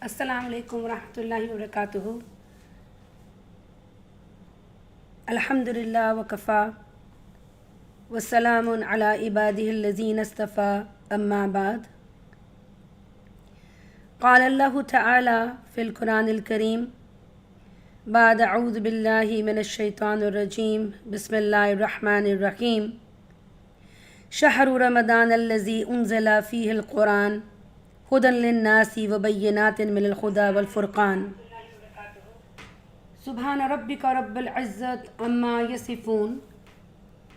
Assalamu alaikum wa rahmatullahi wa barakatuhu. Alhamdulillah wa kafa. Wa salamun ala ibadihi allazina istafa. Amma ba'd. قال الله تعالى في القرآن الكريم بعد أعوذ بالله من الشيطان الرجيم بسم الله الرحمن الرحيم شهر رمضان الذي أنزل فيه القرآن هدى للناس وبينات من الهدى والفرقان سبحان ربك رب العزة عما يصفون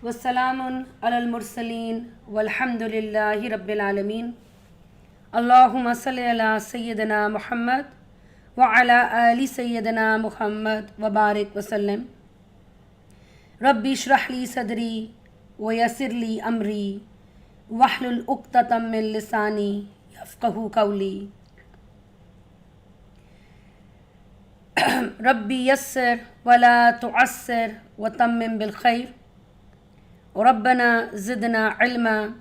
والسلام على المرسلين والحمد لله رب العالمين اللهم صل على سيدنا محمد وعلى آل سيدنا محمد وبارك وسلم ربي اشرح لي صدري ويسر لي أمري واحلل عقدة من لساني يفقهوا قولي ربي يسر ولا تعسر وتمم بالخير وربنا زدنا علما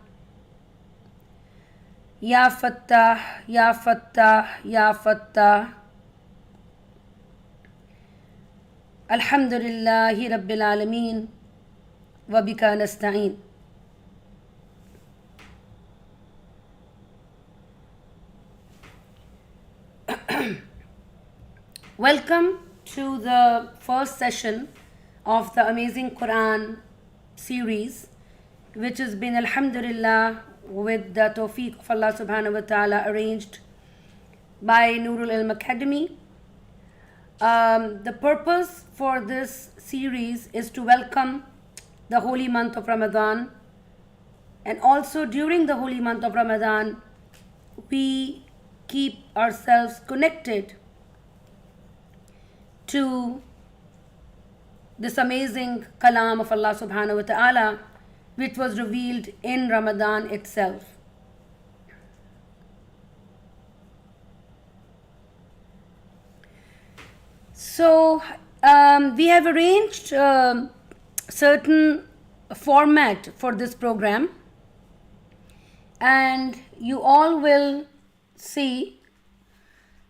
يا فتاح يا فتاح يا فتاح الحمد لله رب العالمين وبك نستعين. Welcome to the first session of the Amazing Quran series, which has been, alhamdulillah, with the tawfiq of Allah subhanahu wa ta'ala, arranged by Nurul Ilm Academy. The purpose for this series is to welcome the holy month of Ramadan, and also during the holy month of Ramadan we keep ourselves connected to this amazing kalam of Allah subhanahu wa ta'ala, which was revealed in Ramadan itself. So we have arranged certain format for this program, and you all will see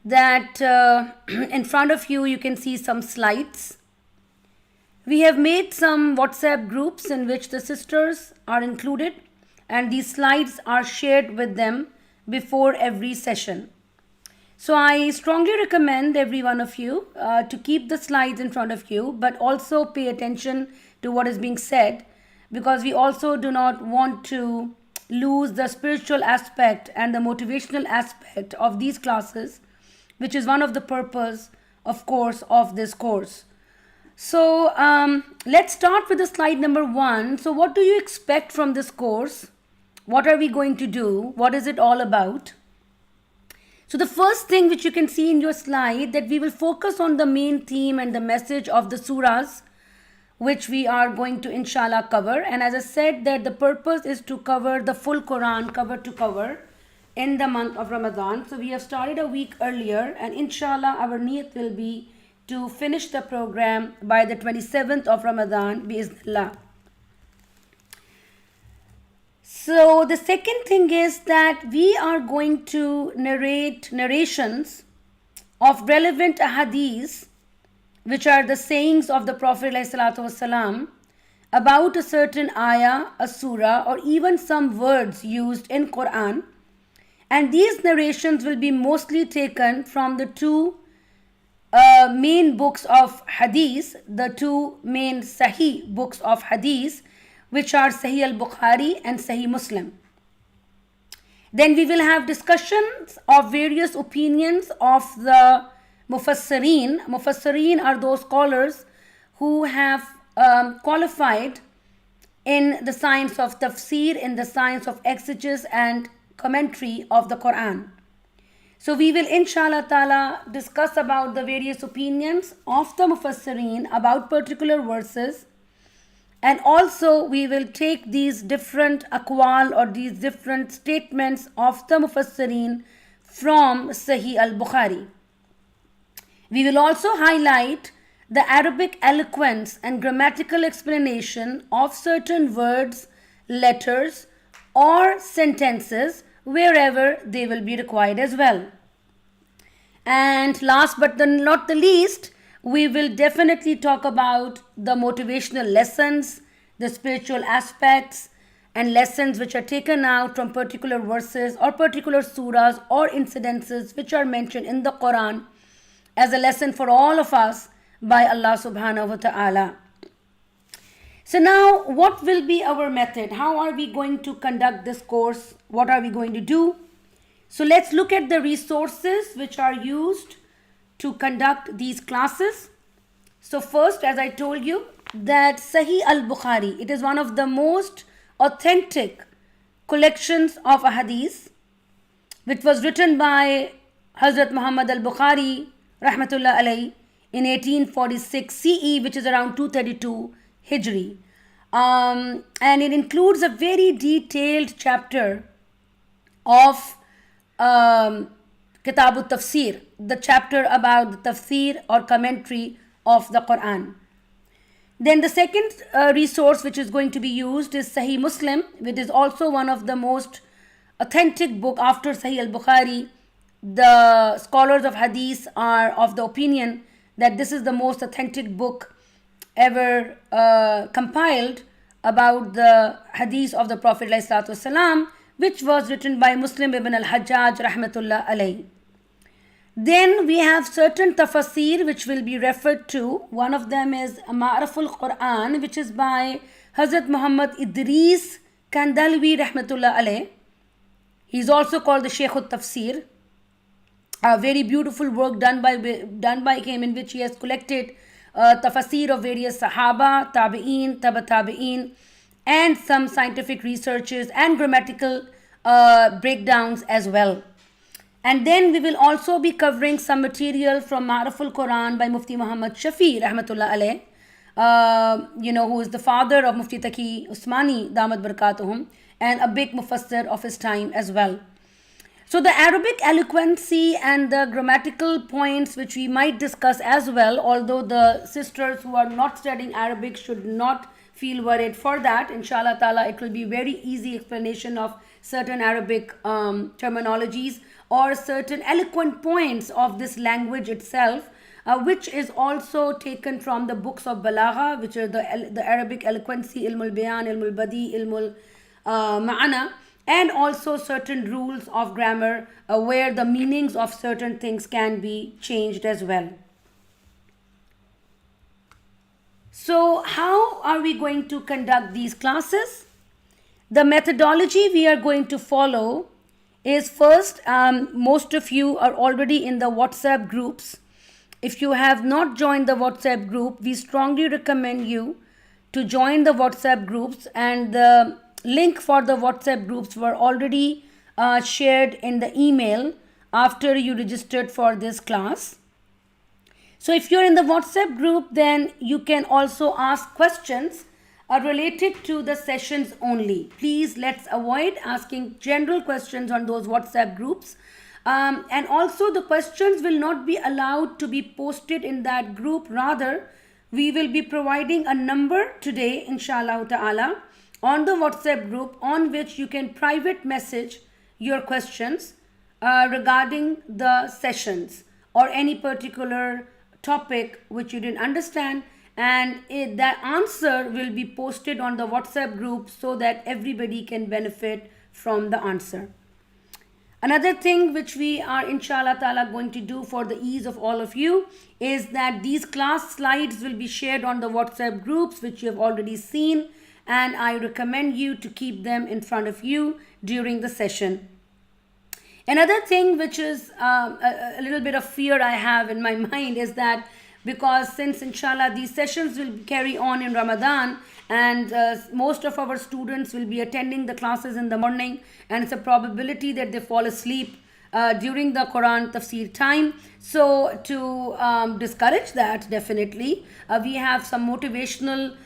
that in front of you you can see some slides. We have made some WhatsApp groups in which the sisters are included, and these slides are shared with them before every session. So I strongly recommend every one of you to keep the slides in front of you, but also pay attention to what is being said, because we also do not want to lose the spiritual aspect and the motivational aspect of these classes, which is one of the purpose, of course, of this course. So let's start with the slide number 1. So what do you expect from this course? What are we going to do? What is it all about? So the first thing which you can see in your slide, that we will focus on the main theme and the message of the surahs, which we are going to inshallah cover. And as I said, that the purpose is to cover the full Quran cover to cover in the month of Ramadan. So we have started a week earlier, and inshallah our niyat will be to finish the program by the 27th of Ramadan, biiznillah. So the second thing is that we are going to narrate narrations of relevant hadiths, which are the sayings of the Prophet ﷺ about a certain ayah, a surah, or even some words used in Quran. And these narrations will be mostly taken from the two main books of hadith, the two main Sahih books of hadith, which are Sahih al-Bukhari and Sahih Muslim. Then we will have discussions of various opinions of the Mufassirin. Mufassirin are those scholars who have qualified in the science of tafsir, in the science of exegesis and commentary of the Quran. So we will inshallah ta'ala discuss about the various opinions of the Mufassirin about particular verses, and also we will take these different aqwal or these different statements of the Mufassirin from Sahih al-Bukhari. We will also highlight the Arabic eloquence and grammatical explanation of certain words, letters, or sentences wherever they will be required as well. And last but not the least, we will definitely talk about the motivational lessons, the spiritual aspects, and lessons which are taken out from particular verses or particular surahs or incidences which are mentioned in the Quran as a lesson for all of us by Allah subhanahu wa ta'ala. So now, what will be our method? How are we going to conduct this course? What are we going to do? So let's look at the resources which are used to conduct these classes. So first, as I told you, that Sahih al-Bukhari, it is one of the most authentic collections of a hadith, which was written by Hazrat Muhammad al-Bukhari, rahmatullah alayhi, in 1846 CE, which is around 232 Hijri. And it includes a very detailed chapter of Kitab al-Tafsir, the chapter about the tafsir or commentary of the Quran. Then the second resource which is going to be used is Sahih Muslim, which is also one of the most authentic book after Sahih al-Bukhari. The scholars of hadith are of the opinion that this is the most authentic book ever compiled about the hadith of the Prophet ﷺ, which was written by Muslim ibn al-Hajjaj rahmatullah alayhi. Then we have certain tafsir which will be referred to. One of them is Ma'raful Quran, which is by Hazrat Muhammad Idris Kandalwi rahmatullah alayhi. He is also called the Shaykh Tafsir. A very beautiful work done by him, in which he has collected tafsir of various Sahaba, Tabi'een, Tabi'een, and some scientific researches and grammatical breakdowns as well. And then we will also be covering some material from Ma'raful Quran by Mufti Muhammad Shafi rahmatullah alayh, who is the father of Mufti Taqi Usmani damat barakatuhum, and a big mufassir of his time as well. So the Arabic eloquency and the grammatical points which we might discuss as well, although the sisters who are not studying Arabic should not feel worried for that. Inshallah ta'ala, it will be very easy explanation of certain Arabic terminologies or certain eloquent points of this language itself, which is also taken from the books of Balagha, which are the Arabic eloquency, Ilm al-Bayan, Ilm al-Badi, Ilm al-Ma'ana, and also certain rules of grammar where the meanings of certain things can be changed as well. So how are we going to conduct these classes? The methodology we are going to follow is first, most of you are already in the WhatsApp groups. If you have not joined the WhatsApp group, we strongly recommend you to join the WhatsApp groups, and the link for the WhatsApp groups were already shared in the email after you registered for this class. So if you're in the WhatsApp group, then you can also ask questions related to the sessions only. Please, let's avoid asking general questions on those WhatsApp groups. And also the questions will not be allowed to be posted in that group. Rather, we will be providing a number today, inshallah ta'ala, on the WhatsApp group, on which you can private message your questions regarding the sessions or any particular topic which you didn't understand, and that answer will be posted on the WhatsApp group so that everybody can benefit from the answer. Another thing which we are inshallah ta'ala going to do for the ease of all of you is that these class slides will be shared on the WhatsApp groups, which you have already seen, and I recommend you to keep them in front of you during the session. Another thing which is a little bit of fear I have in my mind is that, because since inshallah these sessions will carry on in Ramadan, and most of our students will be attending the classes in the morning, and it's a probability that they fall asleep during the Quran tafsir time. So to discourage that, definitely we have some motivational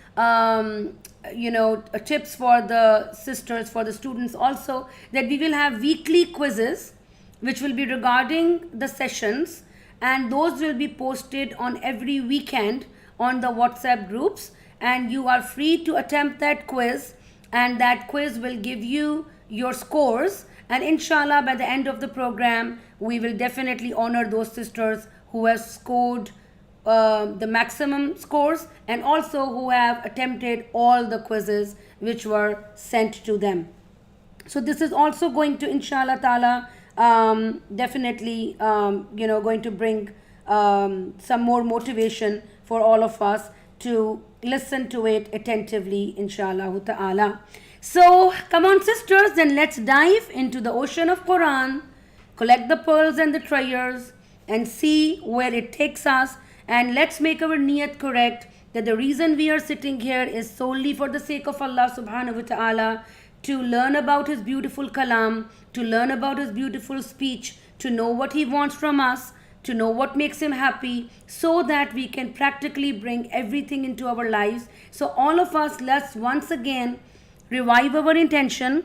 tips for the sisters, for the students also, that we will have weekly quizzes which will be regarding the sessions, and those will be posted on every weekend on the WhatsApp groups, and you are free to attempt that quiz, and that quiz will give you your scores, And inshallah, by the end of the program, we will definitely honor those sisters who have scored the maximum scores and also who have attempted all the quizzes which were sent to them. So this is also going to, inshallah ta'ala, definitely, going to bring some more motivation for all of us to listen to it attentively, inshallah ta'ala. So come on sisters, then let's dive into the ocean of Quran, collect the pearls and the treasures and see where it takes us, and let's make our niyat correct that the reason we are sitting here is solely for the sake of Allah subhanahu wa ta'ala, to learn about his beautiful kalam, to learn about his beautiful speech, to know what he wants from us, to know what makes him happy, so that we can practically bring everything into our lives. So all of us, let's once again revive our intention,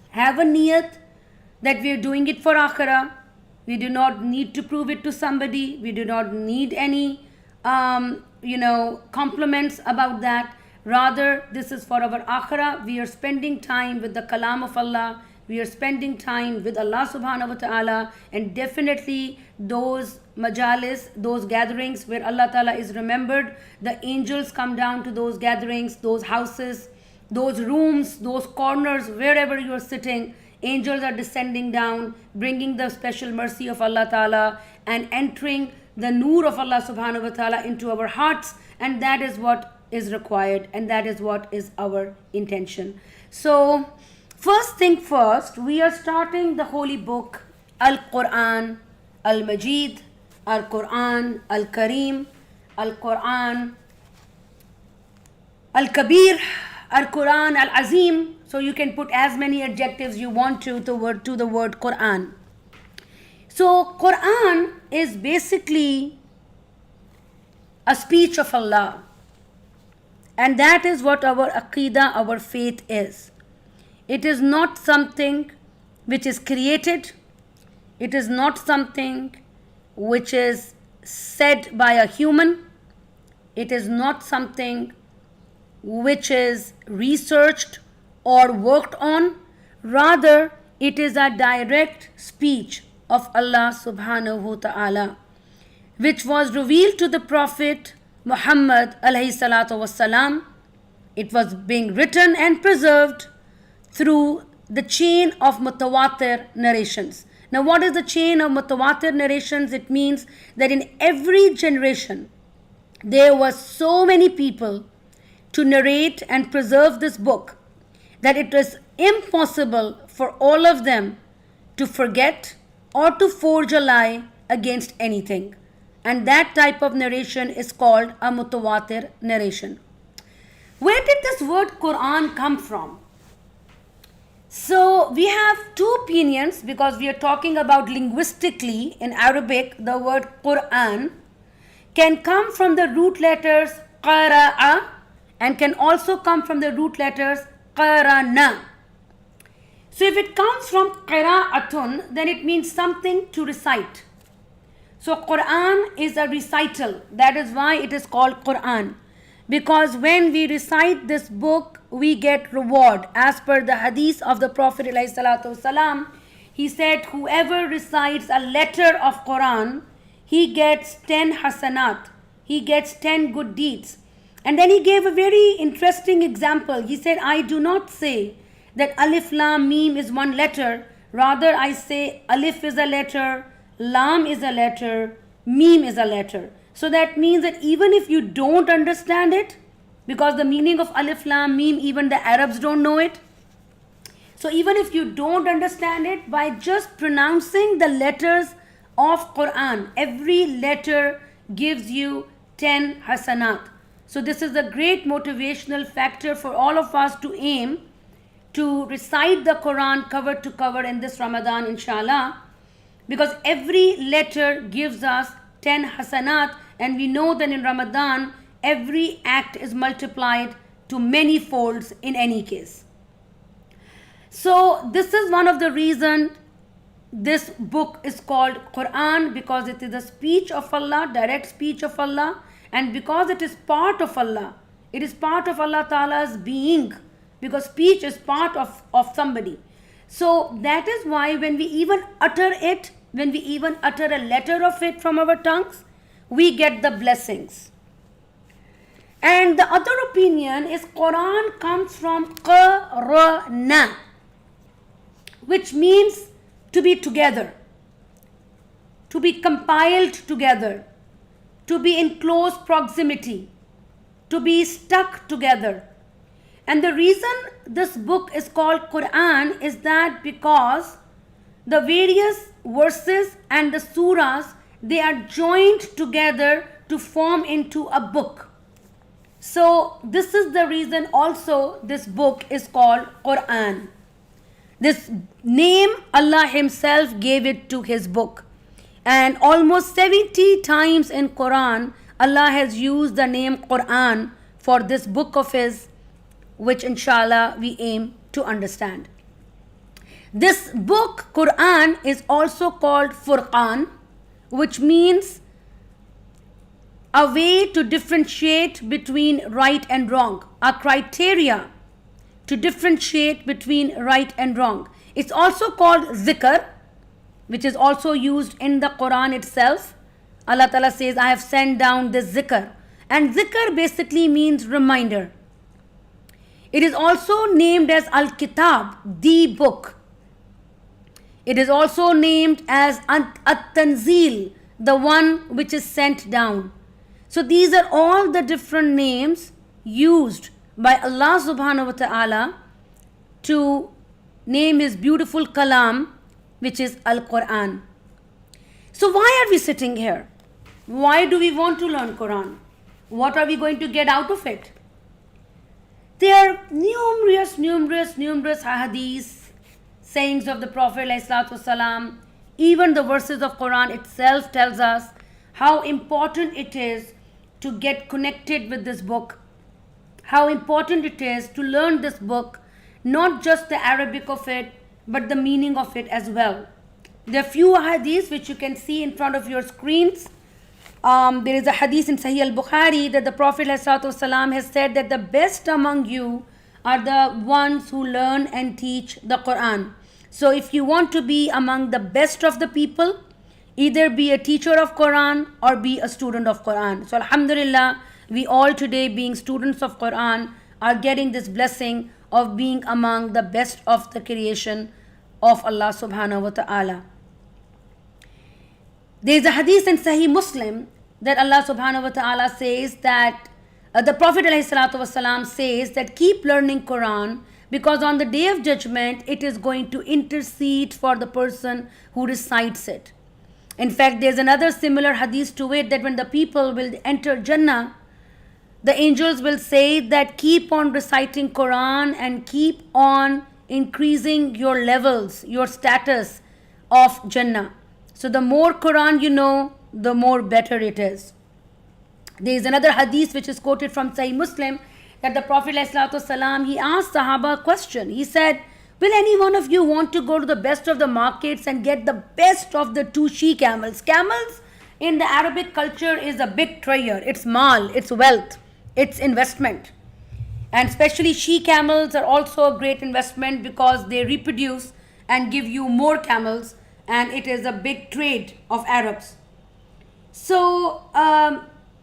have a niyat that we are doing it for akhirah. We do not need to prove it to somebody. We do not need any compliments about that. Rather, this is for our akhirah. We are spending time with the kalam of Allah. We are spending time with Allah subhanahu wa ta'ala, and definitely those majalis, those gatherings where Allah ta'ala is remembered, the angels come down to those gatherings, those houses, those rooms, those corners, wherever you are sitting. Angels are descending down, bringing the special mercy of Allah ta'ala and entering the noor of Allah subhanahu wa ta'ala into our hearts, and that is what is required, and that is what is our intention. So first thing first, we are starting the holy book Al-Quran Al-Majid, Al-Quran Al-Kareem, Al-Quran Al-Kabir, Al-Quran Al-Azim. So you can put as many adjectives you want to the word Quran. So Quran is basically a speech of Allah. And that is what our aqidah, our faith is. It is not something which is created. It is not something which is said by a human. It is not something which is researched or worked on. Rather, it is a direct speech of Allah subhanahu wa ta'ala, which was revealed to the Prophet Muhammad alayhi salatu wasalam. It was being written and preserved through the chain of mutawatir narrations. Now, what is the chain of mutawatir narrations? It means that in every generation there were so many people to narrate and preserve this book that it was impossible for all of them to forget or to forge a lie against anything. And that type of narration is called a mutawatir narration. Where did this word Quran come from? So we have two opinions, because we are talking about linguistically in Arabic. The word Quran can come from the root letters qara'a and can also come from the root letters qarana. So if it comes from qira'atun, then it means something to recite. So Quran is a recital. That is why it is called Quran. Because when we recite this book, we get reward. As per the hadith of the Prophet ﷺ, he said, whoever recites a letter of Quran, he gets 10 hasanat. He gets 10 good deeds. And then he gave a very interesting example. He said, I do not say that alif lam mim is one letter. Rather, I say alif is a letter, lam is a letter, mim is a letter. So that means that even if you don't understand it, because the meaning of alif lam mim, even the Arabs don't know it. So even if you don't understand it, by just pronouncing the letters of Quran, every letter gives you 10 hasanat. So this is a great motivational factor for all of us to aim to recite the Quran cover to cover in this Ramadan, inshallah, because every letter gives us 10 hasanat, and we know that in Ramadan every act is multiplied to many folds in any case. So this is one of the reasons this book is called Quran, because it is a speech of Allah, direct speech of Allah, and because it is part of Allah. It is part of Allah Ta'ala's being, because speech is part of somebody. So that is why when we even utter it, when we even utter a letter of it from our tongues, we get the blessings. And the other opinion is Quran comes from qarana, which means to be together, to be compiled together, to be in close proximity, to be stuck together. And the reason this book is called Quran is that because the various verses and the surahs, they are joined together to form into a book. So this is the reason also this book is called Quran. This name Allah Himself gave it to His book. And almost 70 times in Quran, Allah has used the name Quran for this book of His, which inshallah we aim to understand. This book, Quran, is also called Furqan, which means a way to differentiate between right and wrong, a criteria to differentiate between right and wrong. It's also called zikr, which is also used in the Quran itself. Allah Ta'ala says, I have sent down this zikr. And zikr basically means reminder. It is also named as Al-Kitab, the book. It is also named as At-Tanzil, the one which is sent down. So these are all the different names used by Allah subhanahu wa ta'ala to name His beautiful kalam, which is Al-Quran. So why are we sitting here? Why do we want to learn Quran? What are we going to get out of it? There are numerous hadiths, sayings of the Prophet ﷺ. Even the verses of Quran itself tells us how important it is to get connected with this book, how important it is to learn this book, not just the Arabic of it, but the meaning of it as well. There are few hadiths which you can see in front of your screens. There is a hadith in Sahih al-Bukhari that the Prophet ﷺ has said that the best among you are the ones who learn and teach the Quran. So if you want to be among the best of the people, either be a teacher of Quran or be a student of Quran. So alhamdulillah, we all today being students of Quran are getting this blessing of being among the best of the creation of Allah subhanahu wa ta'ala. There is a hadith in Sahih Muslim that Allah subhanahu wa ta'ala says that the Prophet ﷺ says that keep learning Quran because on the day of judgment it is going to intercede for the person who recites it. In fact, there's another similar hadith to it that when the people will enter Jannah, the angels will say that keep on reciting Quran and keep on increasing your levels, your status of Jannah. So the more Quran you know, the more better it is. There is another hadith which is quoted from Sahih Muslim that the Prophet ﷺ, he asked Sahaba a question. He said, will any one of you want to go to the best of the markets and get the best of the 2 she-camels? Camels in the Arabic culture is a big treasure. It's mal, it's wealth, it's investment. And especially she-camels are also a great investment because they reproduce and give you more camels, and it is a big trade of Arabs. So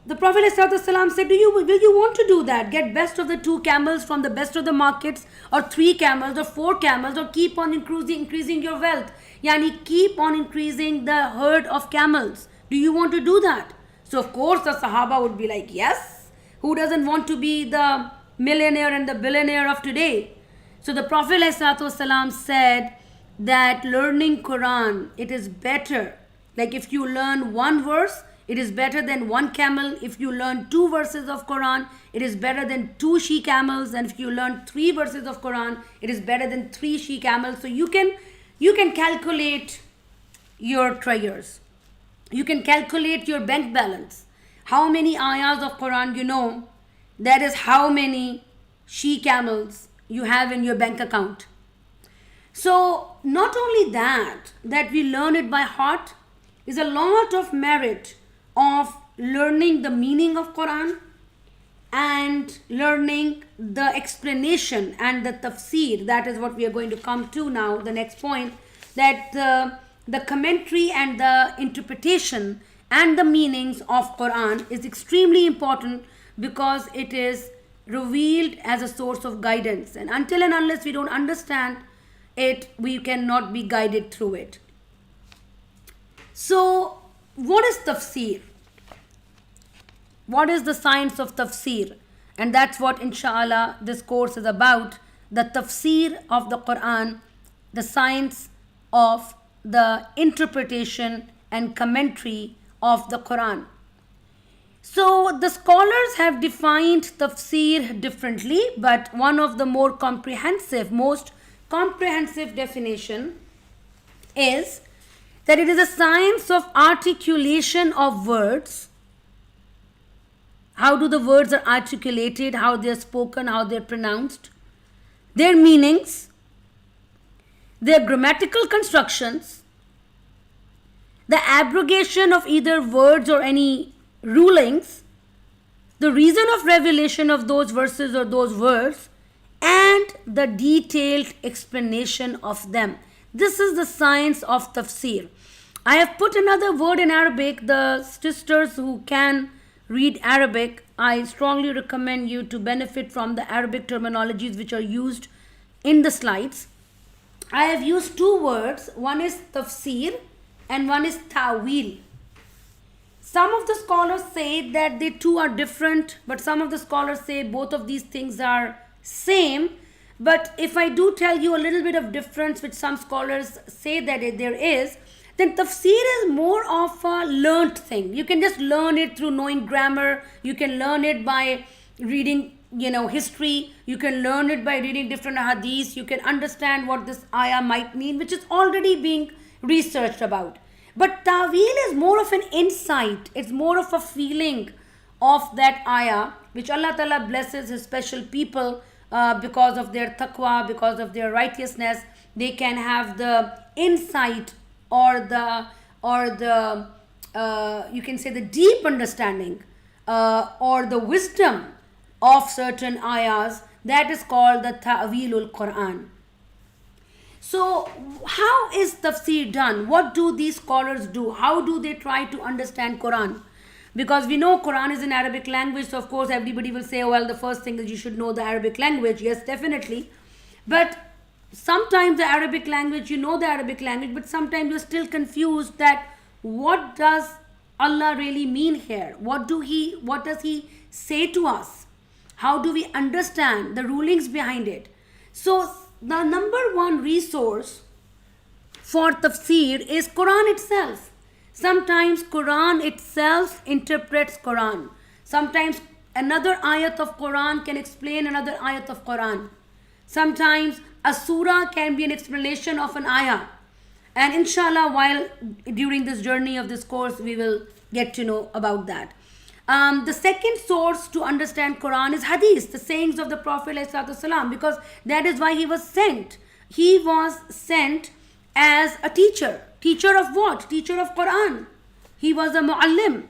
the Prophet ﷺ said, will you want to do that? Get best of the 2 camels from the best of the markets, or 3 camels or 4 camels, or keep on increasing your wealth. Yani keep on increasing the herd of camels. Do you want to do that? So of course the Sahaba would be like, yes. Who doesn't want to be the millionaire and the billionaire of today? So the Prophet ﷺ said that learning Quran, it is better. Like if you learn 1 verse, it is better than 1 camel. If you learn 2 verses of Quran, it is better than 2 she-camels. And if you learn 3 verses of Quran, it is better than 3 she-camels. So you can calculate your treasures. You can calculate your bank balance. How many ayahs of Quran you know, that is how many she-camels you have in your bank account. So not only that we learn it by heart, is a lot of merit of learning the meaning of Quran and learning the explanation and the tafseer. That is what we are going to come to now, the next point, that the commentary and the interpretation and the meanings of Quran is extremely important because it is revealed as a source of guidance, and until and unless we don't understand it, we cannot be guided through it. So what is tafseer? What is the science of tafseer? And that's what inshallah this course is about, the tafseer of the Quran, the science of the interpretation and commentary of the Quran. So the scholars have defined tafseer differently, but one of the most comprehensive definition is that it is a science of articulation of words. How do the words are articulated, how they are spoken, how they are pronounced, their meanings, their grammatical constructions, the abrogation of either words or any rulings, the reason of revelation of those verses or those words, and the detailed explanation of them. This is the science of tafseer. I have put another word in Arabic. The sisters who can read Arabic, I strongly recommend you to benefit from the Arabic terminologies which are used in the slides. I have used two words. One is tafseer and one is ta'wil. Some of the scholars say that the two are different, but some of the scholars say both of these things are same. But if I do tell you a little bit of difference, which some scholars say that there is, then tafseer is more of a learnt thing. You can just learn it through knowing grammar. You can learn it by reading, history. You can learn it by reading different hadiths. You can understand what this ayah might mean, which is already being researched about. But ta'wil is more of an insight. It's more of a feeling of that ayah, which Allah Ta'ala blesses His special people because of their taqwa, because of their righteousness. They can have the insight or the you can say the deep understanding or the wisdom of certain ayahs. That is called the ta'wilul Quran. So how is tafseer done? What do these scholars do? How do they try to understand Quran? Because we know Quran is in Arabic language, so of course everybody will say, well, the first thing is you should know the Arabic language. Yes, definitely. But sometimes the Arabic language, you know the Arabic language, but sometimes you're still confused that what does Allah really mean here? What does He say to us? How do we understand the rulings behind it? So the number one resource for tafseer is Quran itself. Sometimes Quran itself interprets Quran. Sometimes another ayat of Quran can explain another ayat of Quran. Sometimes a surah can be an explanation of an ayah. And inshallah, during this journey of this course, we will get to know about that. The second source to understand Quran is hadith, the sayings of the Prophet ﷺ, because that is why he was sent. He was sent as a teacher. Teacher of what? Teacher of Quran. He was a muallim.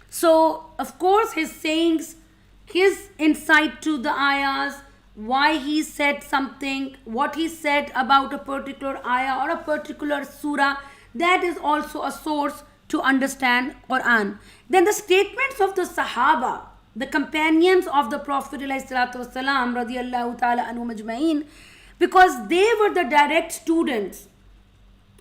So, of course, his sayings, his insight to the ayahs, why he said something, what he said about a particular ayah or a particular surah, that is also a source to understand Quran. Then the statements of the Sahaba, the companions of the Prophet ﷺ, radiyallahu ta'ala anhum ajma'in, because they were the direct students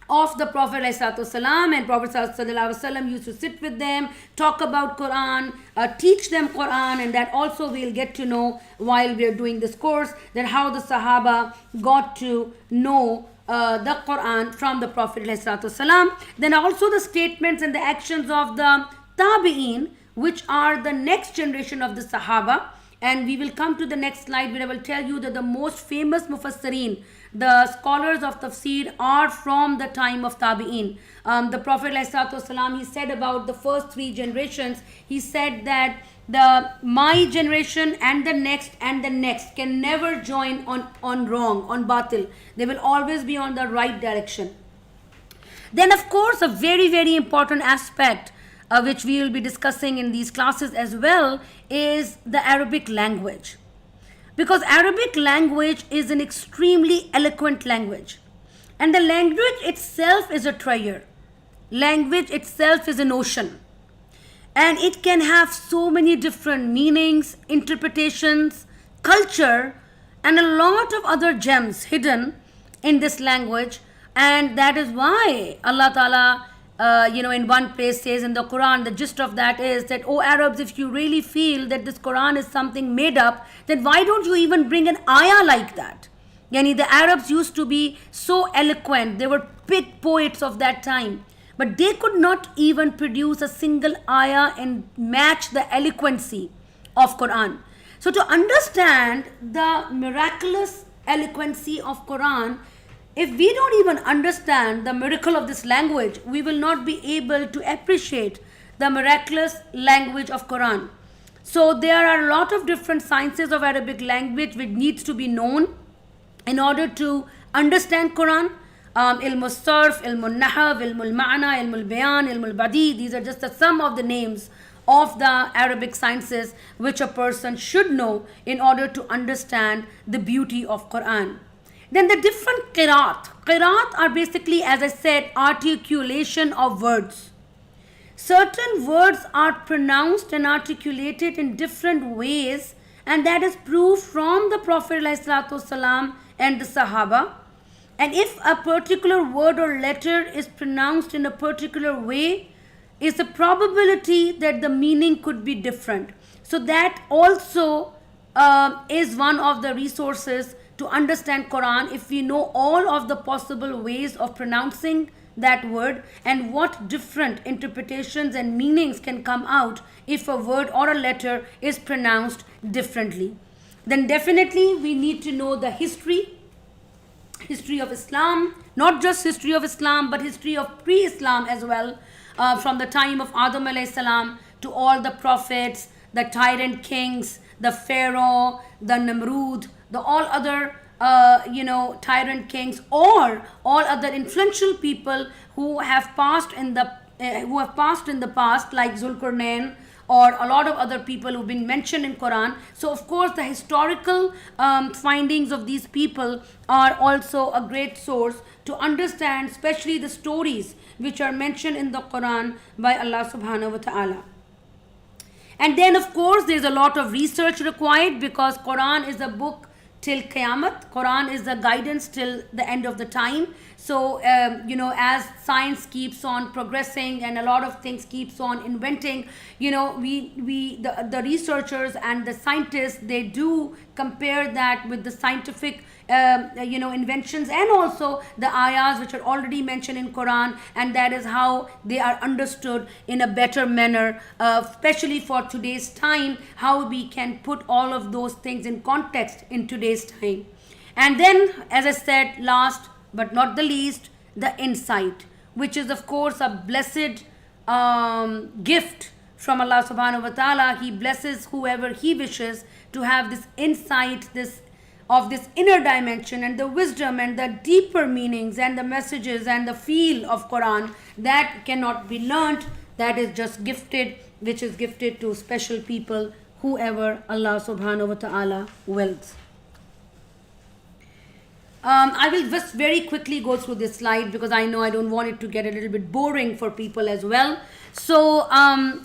of the Prophet ﷺ, and Prophet ﷺ used to sit with them, talk about Quran, teach them Quran, and that also we'll get to know while we are doing this course, that how the Sahaba got to know the Quran from the Prophet ﷺ. Then also the statements and the actions of the Tabi'een, which are the next generation of the Sahaba. And we will come to the next slide where I will tell you that the most famous Mufassireen, the scholars of Tafsir, are from the time of Tabi'een. The Prophet ﷺ, he said about the first three generations, he said that my generation and the next can never join on wrong, on batil. They will always be on the right direction. Then of course a very, very important aspect which we will be discussing in these classes as well, is the Arabic language. Because Arabic language is an extremely eloquent language. And the language itself is a treasure. Language itself is an ocean. And it can have so many different meanings, interpretations, culture, and a lot of other gems hidden in this language. And that is why Allah Ta'ala, in one place says in the Quran, the gist of that is that, oh Arabs, if you really feel that this Quran is something made up, then why don't you even bring an ayah like that? Yani the Arabs used to be so eloquent. They were big poets of that time. But they could not even produce a single ayah and match the eloquency of Quran. So to understand the miraculous eloquency of Quran, if we don't even understand the miracle of this language, we will not be able to appreciate the miraculous language of Quran. So there are a lot of different sciences of Arabic language which needs to be known in order to understand Quran. Ilm al-Sarf, Ilm al-Nahab, Ilm al-Ma'na, Ilm al-Bayan, Ilm al-Badi. These are just some of the names of the Arabic sciences which a person should know in order to understand the beauty of Quran. Then the different qiraat. Qiraat are basically, as I said, articulation of words. Certain words are pronounced and articulated in different ways, and that is proof from the Prophet ﷺ and the Sahaba. And if a particular word or letter is pronounced in a particular way, is a probability that the meaning could be different. So that also is one of the resources to understand Quran, if we know all of the possible ways of pronouncing that word and what different interpretations and meanings can come out if a word or a letter is pronounced differently. Then definitely we need to know the history of Islam, not just history of Islam, but history of pre-Islam as well, from the time of Adam alayhi salam to all the prophets, the tyrant kings, the Pharaoh, the Namrud, the all other tyrant kings, or all other influential people who have passed in the past, like Zulkarnain, or a lot of other people who've been mentioned in Quran. So of course the historical findings of these people are also a great source to understand, especially the stories which are mentioned in the Quran by Allah subhanahu wa ta'ala. And then of course there's a lot of research required, because Quran is a book till Qiyamah. Quran is the guidance till the end of the time. So as science keeps on progressing and a lot of things keeps on inventing, the researchers and the scientists, they do compare that with the scientific inventions and also the ayahs which are already mentioned in Quran, and that is how they are understood in a better manner, especially for today's time, how we can put all of those things in context in today's time. And then, as I said, last but not the least, the insight, which is of course a blessed gift from Allah subhanahu wa ta'ala. He blesses whoever He wishes to have this insight, this inner dimension and the wisdom and the deeper meanings and the messages and the feel of Quran that cannot be learnt, that is just gifted, which is gifted to special people, whoever Allah subhanahu wa ta'ala wills. I will just very quickly go through this slide because I know I don't want it to get a little bit boring for people as well. So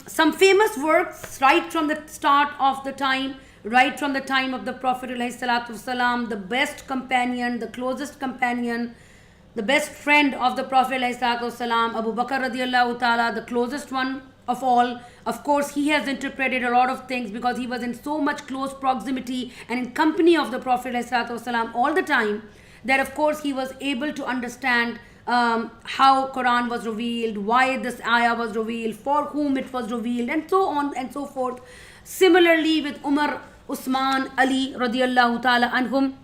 some famous works right from the start of the time, right from the time of the Prophet ﷺ, the best companion, the closest companion, the best friend of the Prophet ﷺ, Abu Bakr radiallahu ta'ala, the closest one of all. Of course, he has interpreted a lot of things because he was in so much close proximity and in company of the Prophet ﷺ all the time, that of course he was able to understand how Quran was revealed, why this ayah was revealed, for whom it was revealed, and so on and so forth. Similarly with Umar, Usman, Ali radiallahu ta'ala anhum.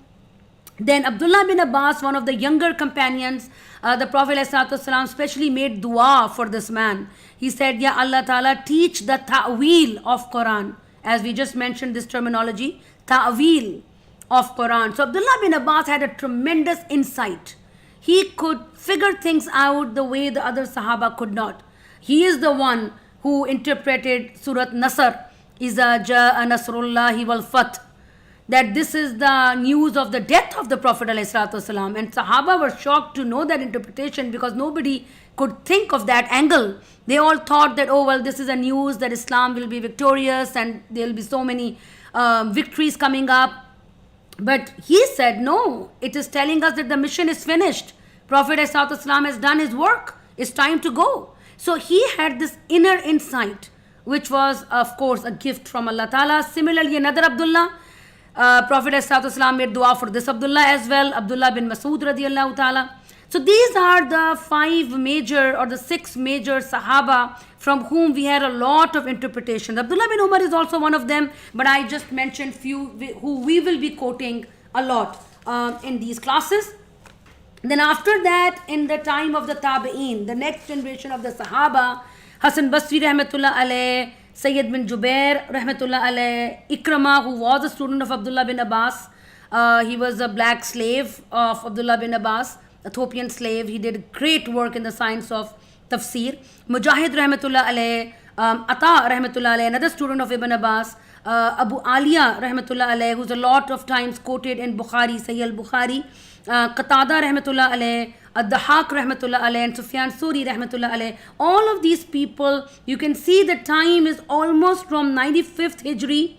Then Abdullah bin Abbas, one of the younger companions, the Prophet ﷺ specially made dua for this man. He said, Ya Allah Ta'ala, teach the ta'wil of Quran. As we just mentioned this terminology, ta'wil of Quran. So Abdullah bin Abbas had a tremendous insight. He could figure things out the way the other Sahaba could not. He is the one who interpreted Surat Nasr, Iza Ja'a Nasrullahi wal Fath, that this is the news of the death of the Prophet ﷺ. And Sahaba were shocked to know that interpretation because nobody could think of that angle. They all thought that, oh, well, this is a news that Islam will be victorious and there will be so many victories coming up. But he said, no, it is telling us that the mission is finished. Prophet ﷺ has done his work. It's time to go. So he had this inner insight, which was, of course, a gift from Allah Ta'ala. Similarly, another Abdullah, Prophet ﷺ made dua for this Abdullah as well, Abdullah bin Masud radiallahu ta'ala. So these are the 5 major or the 6 major Sahaba from whom we had a lot of interpretation. Abdullah bin Umar is also one of them, but I just mentioned few who we will be quoting a lot in these classes. Then after that, in the time of the Tabi'een, the next generation of the Sahaba, Hasan Basri rahmatullah alayh, Sayyid bin Jubair rahmatullah alayh, Ikrama, who was a student of Abdullah bin Abbas. He was a black slave of Abdullah bin Abbas, Ethiopian slave. He did great work in the science of tafsir. Mujahid rahmatullah alayh, Ata rahmatullah alayh, another student of Ibn Abbas. Abu Aliya rahmatullah alayh, who's a lot of times quoted in Bukhari, Sahih al-Bukhari. Qatada rahmatullah alayh, Ad-Dahak rahmatullah alayh, and Sufyan Suri rahmatullah alayh. All of these people, you can see the time is almost from 95th Hijri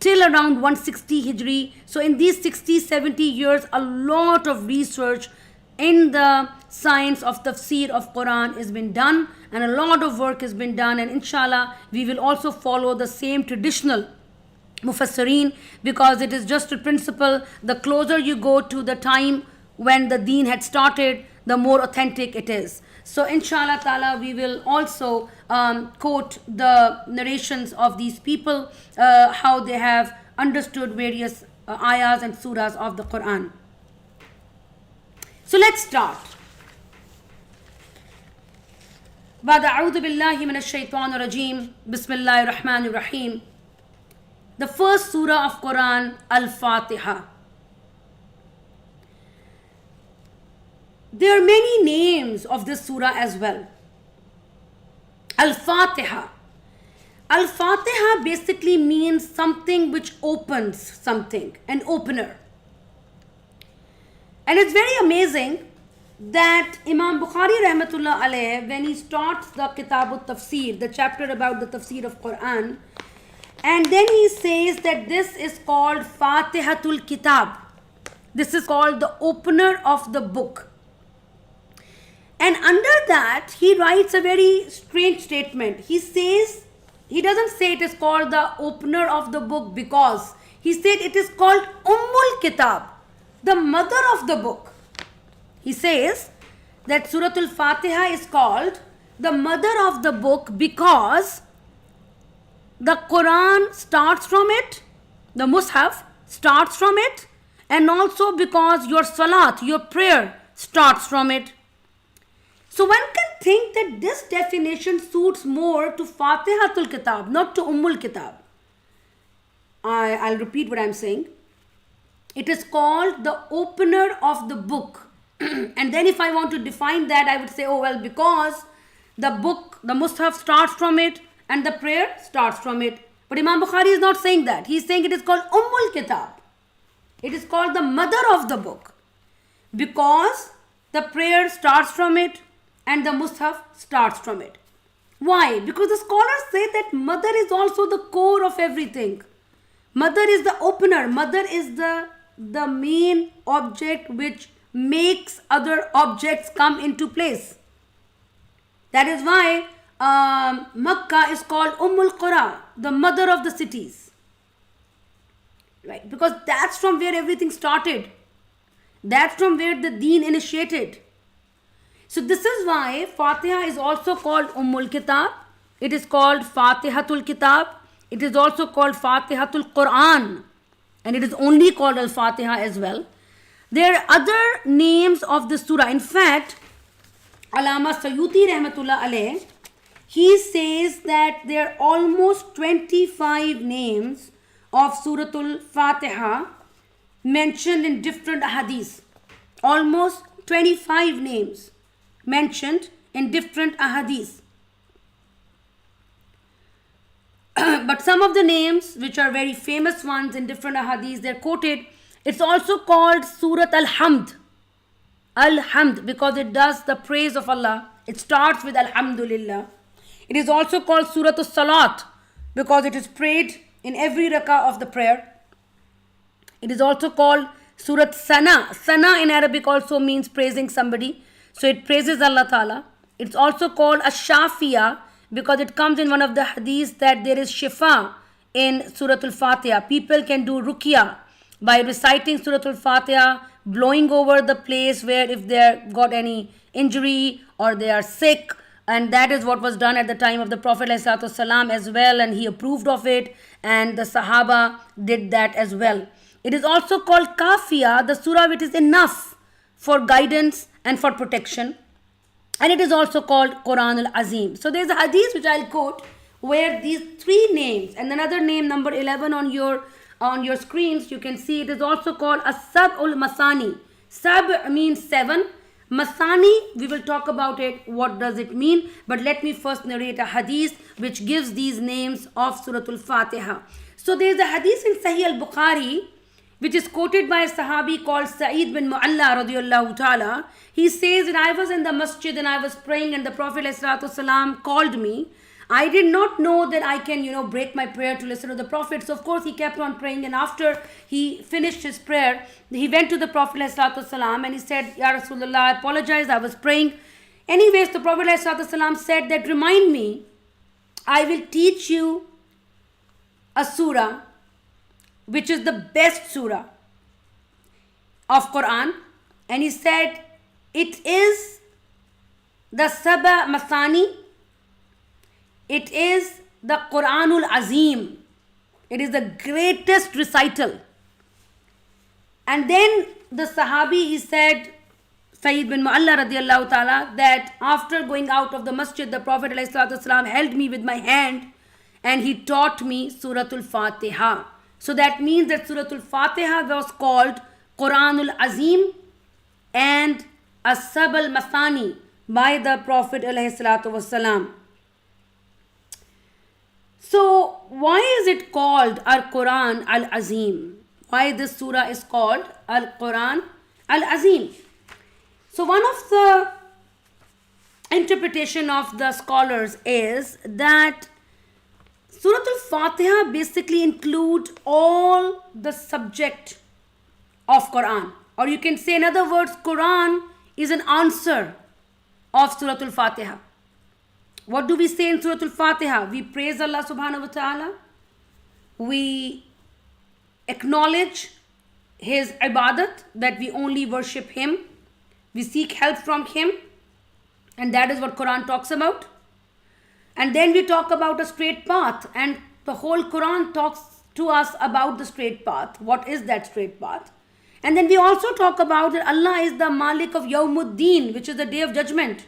till around 160 Hijri. So in these 60, 70 years, a lot of research in the science of tafsir of Quran has been done, and a lot of work has been done, and inshallah we will also follow the same traditional Mufassirin, because it is just a principle, the closer you go to the time when the deen had started, the more authentic it is. So inshallah ta'ala we will also quote the narrations of these people, how they have understood various ayahs and surahs of the Quran. So let's start. بعد أعوذ بالله من الشيطان الرجيم بسم الله الرحمن الرحيم. The first surah of Quran, Al-Fatiha. There are many names of this surah as well. Al-Fatiha. Al-Fatiha basically means something which opens something, an opener. And it's very amazing that Imam Bukhari rahmatullah alayh, when he starts the Kitab al-Tafsir, the chapter about the tafsir of Quran, and then he says that this is called Fatihatul Kitab. This is called the opener of the book. And under that, he writes a very strange statement. He says, he doesn't say it is called the opener of the book because he said it is called Ummul Kitab, the mother of the book. He says that Surah Al-Fatiha is called the mother of the book because the Quran starts from it, the Mus'haf starts from it, and also because your salat, your prayer starts from it. So one can think that this definition suits more to Fatihatul Kitab, not to Ummul Kitab. I'll repeat what I'm saying. It is called the opener of the book. And then if I want to define that, I would say, oh well, because the book, the Mus'haf starts from it, and the prayer starts from it. But Imam Bukhari is not saying that. He is saying it is called Ummul Kitab. It is called the mother of the book. Because the prayer starts from it and the Mus'haf starts from it. Why? Because the scholars say that mother is also the core of everything. Mother is the opener. Mother is the main object which makes other objects come into place. That is why Makkah is called Ummul Qura, the mother of the cities. Right? Because that's from where everything started. That's from where the deen initiated. So this is why Fatiha is also called Ummul Kitab. It is called Fatihatul Kitab. It is also called Fatihatul Quran. And it is only called Al-Fatiha as well. There are other names of the surah. In fact, Allama Sayyuti rahmatullah alayh, he says that there are almost 25 names of Suratul Fatiha mentioned in different ahadith. Almost 25 names mentioned in different ahadith. But some of the names, which are very famous ones in different ahadith, they're quoted. It's also called Surat Al-Hamd. Al-Hamd, because it does the praise of Allah. It starts with Alhamdulillah. It is also called Surat Al-Salat, because it is prayed in every rakah of the prayer. It is also called Surat Sana. Sana in Arabic also means praising somebody. So it praises Allah Ta'ala. It's also called Ash-Shafiya, because it comes in one of the hadiths that there is shifa in Surah Al-Fatiha. People can do ruqya by reciting Surah Al-Fatiha, blowing over the place where if they got any injury or they are sick. And that is what was done at the time of the Prophet ﷺ as well, and he approved of it, and the Sahaba did that as well. It is also called Kafiya, the surah which is enough for guidance and for protection. And it is also called Quran al-Azim. So there is a hadith which I'll quote where these three names, and another name number 11 on your screens, you can see it is also called As-Sab'ul Masani. Sab means 7. Masani, we will talk about it, what does it mean. But let me first narrate a hadith which gives these names of Surah Al-Fatiha. So there is a hadith in Sahih al-Bukhari which is quoted by a Sahabi called Sa'id bin Mu'alla radiyallahu ta'ala. He says that I was in the masjid and I was praying and the Prophet ﷺ called me. I did not know that I can, break my prayer to listen to the Prophet. So of course he kept on praying, and after he finished his prayer, he went to the Prophet ﷺ and he said, Ya Rasulullah, I apologize, I was praying. Anyways, the Prophet ﷺ said that, remind me, I will teach you a surah which is the best surah of Quran. And he said, it is the Saba Masani. It is the Quranul Azim. It is the greatest recital. And then the Sahabi, he said, Sayyid bin Mu'alla radiallahu ta'ala, that after going out of the masjid, the Prophet ﷺ held me with my hand and he taught me Suratul Fatiha. So that means that Suratul Fatiha was called Quranul Azim and As-Sab al-Masani by the Prophet ﷺ. So why is it called Al-Quran Al-Azim? Why this surah is called Al-Quran Al-Azim? So one of the interpretation of the scholars is that Surah Al-Fatiha basically include all the subject of Quran. Or you can say, in other words, Quran is an answer of Surah Al-Fatiha. What do we say in Surah Al-Fatiha? We praise Allah subhanahu wa ta'ala. We acknowledge His ibadat, that we only worship Him. We seek help from Him. And that is what Quran talks about. And then we talk about a straight path. And the whole Quran talks to us about the straight path. What is that straight path? And then we also talk about that Allah is the Malik of Yawmuddin, which is the day of judgment.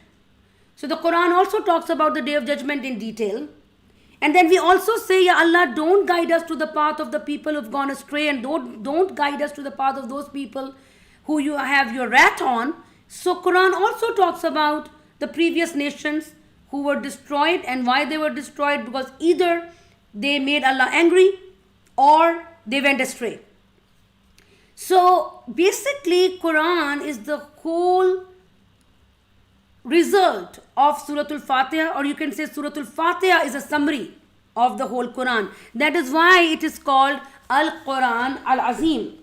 So the Quran also talks about the day of judgment in detail. And then we also say, Ya Allah, don't guide us to the path of the people who've gone astray, and don't guide us to the path of those people who you have your wrath on. So Quran also talks about the previous nations who were destroyed, and why they were destroyed, because either they made Allah angry or they went astray. So basically Quran is the whole result of Surah Al-Fatiha, or you can say Surah Al-Fatiha is a summary of the whole Quran. That is why it is called Al-Quran Al-Azim.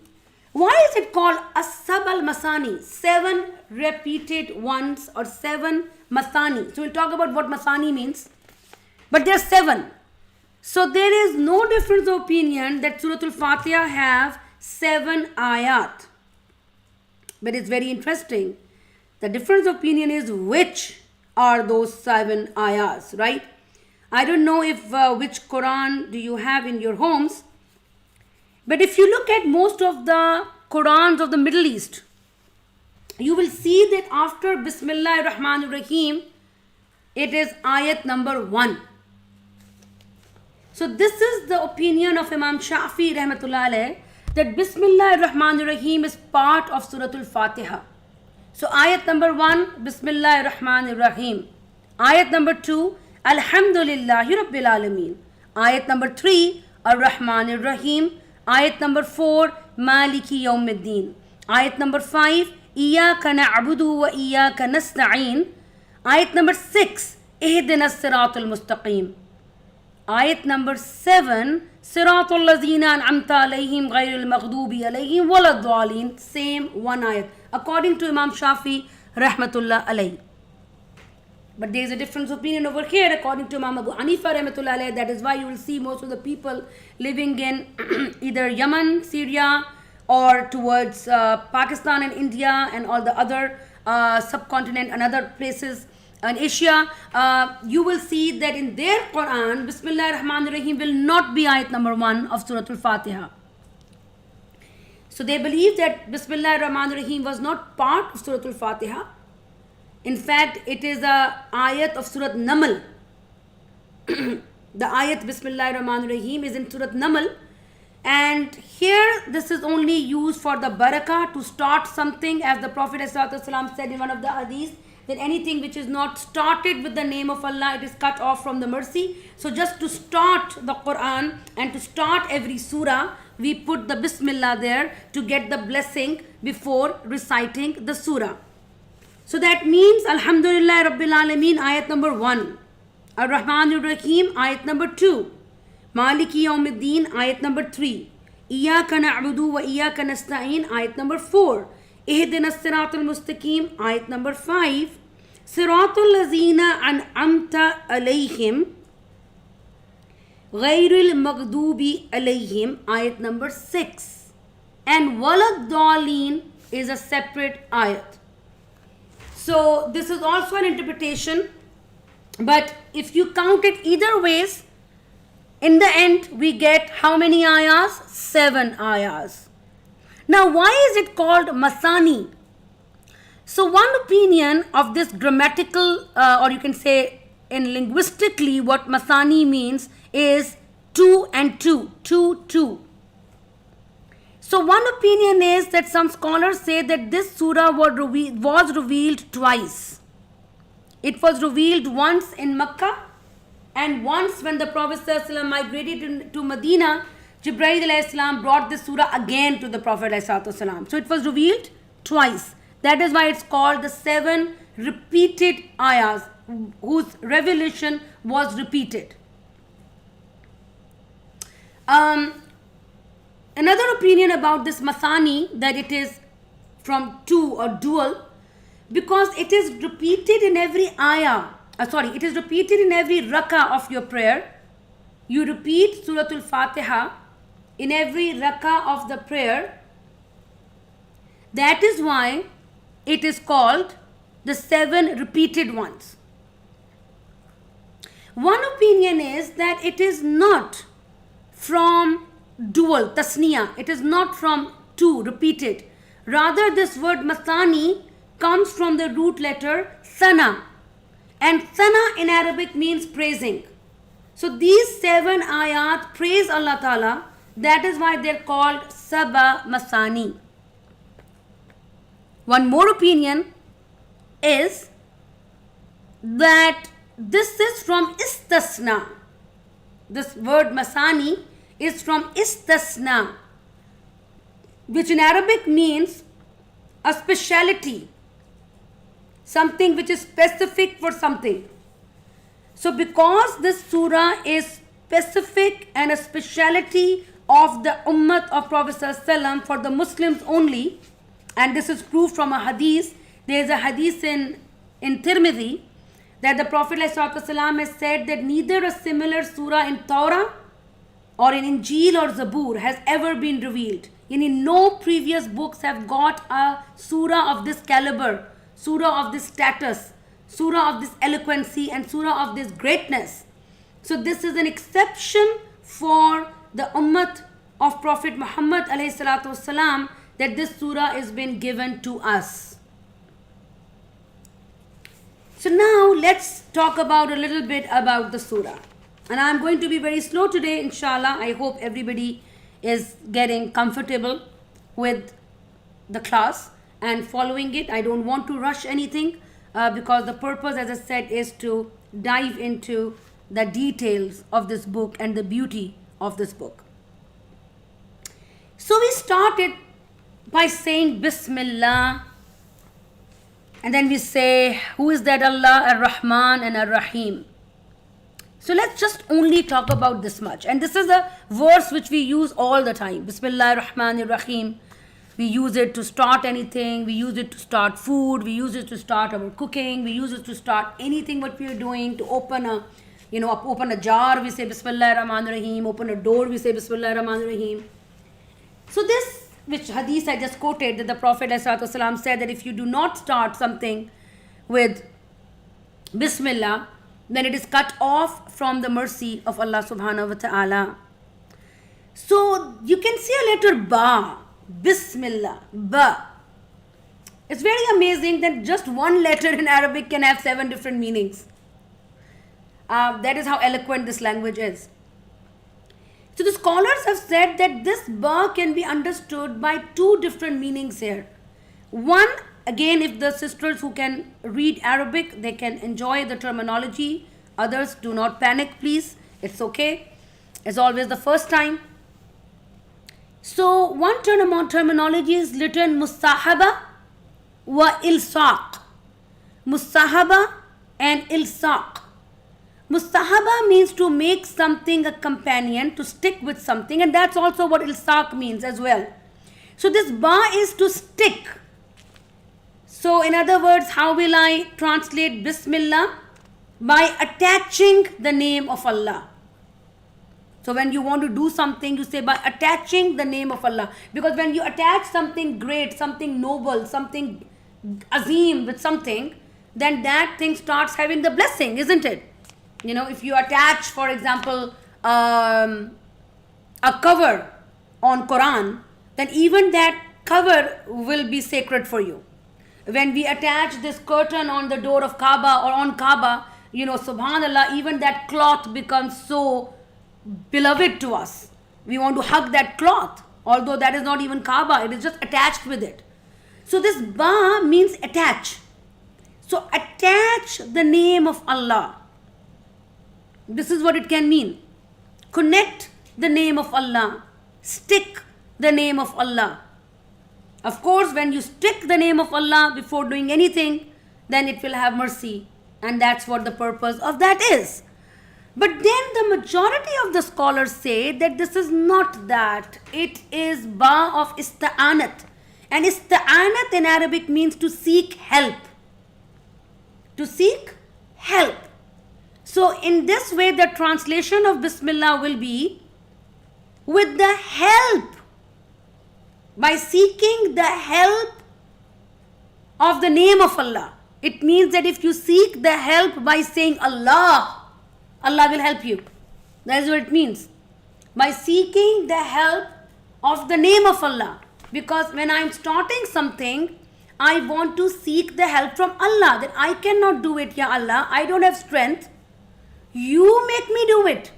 Why is it called As-Sab al-Masani? 7 repeated ones, or 7 Masani. So we'll talk about what Masani means. But there are 7. So there is no difference of opinion that Surah Al-Fatiha have 7 ayat. But it's very interesting. The difference of opinion is which are those 7 ayahs, right? I don't know if which Quran do you have in your homes. But if you look at most of the Qurans of the Middle East, you will see that after Bismillah ar-Rahman ar-Rahim, it is ayat number 1. So this is the opinion of Imam Shafi rahmatullah alayh, that Bismillah ar-Rahman ar-Rahim is part of Surah Al-Fatiha. So ayat number 1, Bismillah ar-Rahman ar-Rahim. Ayat number 2, Alhamdulillahi Rabbil Alameen. Ayat number 3, Ar-Rahman Ar-Rahim. Ayat number 4, Maliki Yawmiddin. Ayat number 5, Iyaka na'budu wa iyaka nasta'een. Ayat number 6, Ihdina as-siratal mustaqim. Ayat number 7, Siratul lazina an'amta alayhim ghayril maghdubi alayhim waladdallin. Same one ayat, according to Imam Shafi rahmatullah alayhi. But there is a different opinion over here according to Imam Abu Hanifa rahmatullah alayhi. That is why you will see most of the people living in either Yemen, Syria, or towards Pakistan and India and all the other subcontinent and other places in Asia, you will see that in their Quran, Bismillah ar-Rahman ar-Rahim will not be ayat number 1 of Surah Al-Fatiha. So they believe that Bismillah ar-Rahman ar-Rahim was not part of Surah Al-Fatiha. In fact, it is a ayat of Surah Naml. The ayat Bismillah ar-Rahman ar-Rahim is in Surah Naml. And here this is only used for the barakah, to start something, as the Prophet ﷺ said in one of the hadiths, that anything which is not started with the name of Allah, it is cut off from the mercy. So just to start the Quran and to start every surah, we put the Bismillah there to get the blessing before reciting the surah. So that means Alhamdulillah Rabbil Alameen, ayat number 1. Ar-Rahman Ar-Rahim, ayat number 2. Maliki Yawmiddin, ayat number 3. Iyaka na'budu wa iyaka nasta'een, ayat number 4. Ihdina as-siratal mustaqim, ayat number 5. Siratul lazina an'amta alayhim ghayril maghdubi alayhim, ayat number 6. And waladdallin is a separate ayat. So this is also an interpretation, but if you count it either ways, in the end we get how many ayahs? 7 ayahs. Now, why is it called Masani? So, one opinion of this grammatical, or you can say in linguistically, what Masani means is 2 and 2, 2, 2. So, one opinion is that some scholars say that this surah was revealed twice. It was revealed once in Makkah, and once when the Prophet ﷺ migrated to Medina, Jibreel alayhi salam brought this surah again to the Prophet alayhi salam. So it was revealed twice. That is why it's called the 7 repeated ayahs, whose revelation was repeated. Another opinion about this Masani, that it is from 2 or dual, because it is repeated in every ayah. It is repeated in every rak'ah of your prayer. You repeat Surah Al-Fatiha in every rak'ah of the prayer. That is why it is called the 7 repeated ones. One opinion is that it is not from dual, tasniya. It is not from 2, repeated. Rather, this word Masani comes from the root letter Sana. And Sana in Arabic means praising. So these 7 ayat praise Allah Ta'ala. That is why they are called Saba Masani. One more opinion is that this is from Istasna. This word Masani is from Istasna, which in Arabic means a speciality, something which is specific for something. So because this surah is specific and a speciality of the ummah of Prophet ﷺ for the Muslims only, and this is proved from a hadith. There is a hadith in Tirmidhi that the Prophet ﷺ has said that neither a similar surah in Torah or in Injil or Zabur has ever been revealed. No previous books have got a surah of this caliber, surah of this status, surah of this eloquency, and surah of this greatness. So this is an exception for the ummah of Prophet Muhammad ﷺ, that this surah has been given to us. So now let's talk about a little bit about the surah. And I'm going to be very slow today, inshallah. I hope everybody is getting comfortable with the class and following it. I don't want to rush anything because the purpose, as I said, is to dive into the details of this book and the beauty of this book. So we started by saying Bismillah, and then we say, who is that Allah? Ar-Rahman and Ar-Rahim. So let's just only talk about this much. And this is a verse which we use all the time. Bismillah ar-Rahman ar-Rahim. We use it to start anything. We use it to start food. We use it to start our cooking. We use it to start anything what we are doing. To open a, open a jar, we say Bismillah ar-Rahman ar-Rahim. Open a door, we say Bismillah ar-Rahman ar-Rahim. So this, which hadith I just quoted, that the Prophet ﷺ said that if you do not start something with Bismillah, then it is cut off from the mercy of Allah subhanahu wa ta'ala. So you can see a letter Ba, Bismillah, Ba. It's very amazing that just one letter in Arabic can have 7 different meanings. That is how eloquent this language is. So the scholars have said that this Ba can be understood by 2 different meanings here. One, again, if the sisters who can read Arabic, they can enjoy the terminology. Others, do not panic, please. It's okay. It's always the first time. So one terminology is written Mustahaba wa Ilsaq. Mustahaba and Ilsaq. Mustahaba means to make something a companion, to stick with something, and that's also what Ilsaq means as well. So this Ba is to stick. So in other words, how will I translate Bismillah? By attaching the name of Allah. So when you want to do something, you say by attaching the name of Allah. Because when you attach something great, something noble, something azim with something, then that thing starts having the blessing, isn't it? If you attach, for example, a cover on Quran, then even that cover will be sacred for you. When we attach this curtain on the door of Kaaba or on Kaaba, subhanallah, even that cloth becomes so beloved to us. We want to hug that cloth, although that is not even Kaaba, it is just attached with it. So this Ba means attach. So attach the name of Allah. This is what it can mean. Connect the name of Allah. Stick the name of Allah. Of course, when you stick the name of Allah before doing anything, then it will have mercy. And that's what the purpose of that is. But then the majority of the scholars say that this is not that. It is Ba of Ista'anat. And Ista'anat in Arabic means to seek help. To seek help. So in this way, the translation of Bismillah will be with the help. By seeking the help of the name of Allah. It means that if you seek the help by saying Allah, Allah will help you. That is what it means. By seeking the help of the name of Allah. Because when I am starting something, I want to seek the help from Allah. That I cannot do it, Ya Allah. I don't have strength. You make me do it.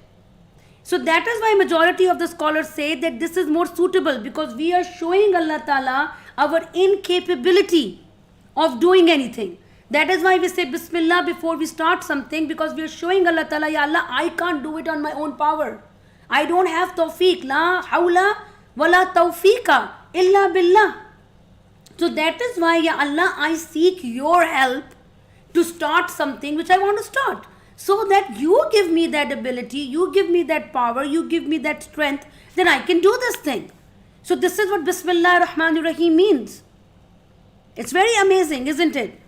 So that is why majority of the scholars say that this is more suitable, because we are showing Allah Ta'ala our incapability of doing anything. That is why we say Bismillah before we start something, because we are showing Allah Ta'ala, Ya Allah, I can't do it on my own power. I don't have tawfiq. La hawla wa la tawfiqa illa billah. So that is why, Ya Allah, I seek your help to start something which I want to start. So that you give me that ability, you give me that power, you give me that strength, then I can do this thing. So this is what Bismillah ar-Rahman ar-Rahim means. It's very amazing, isn't it?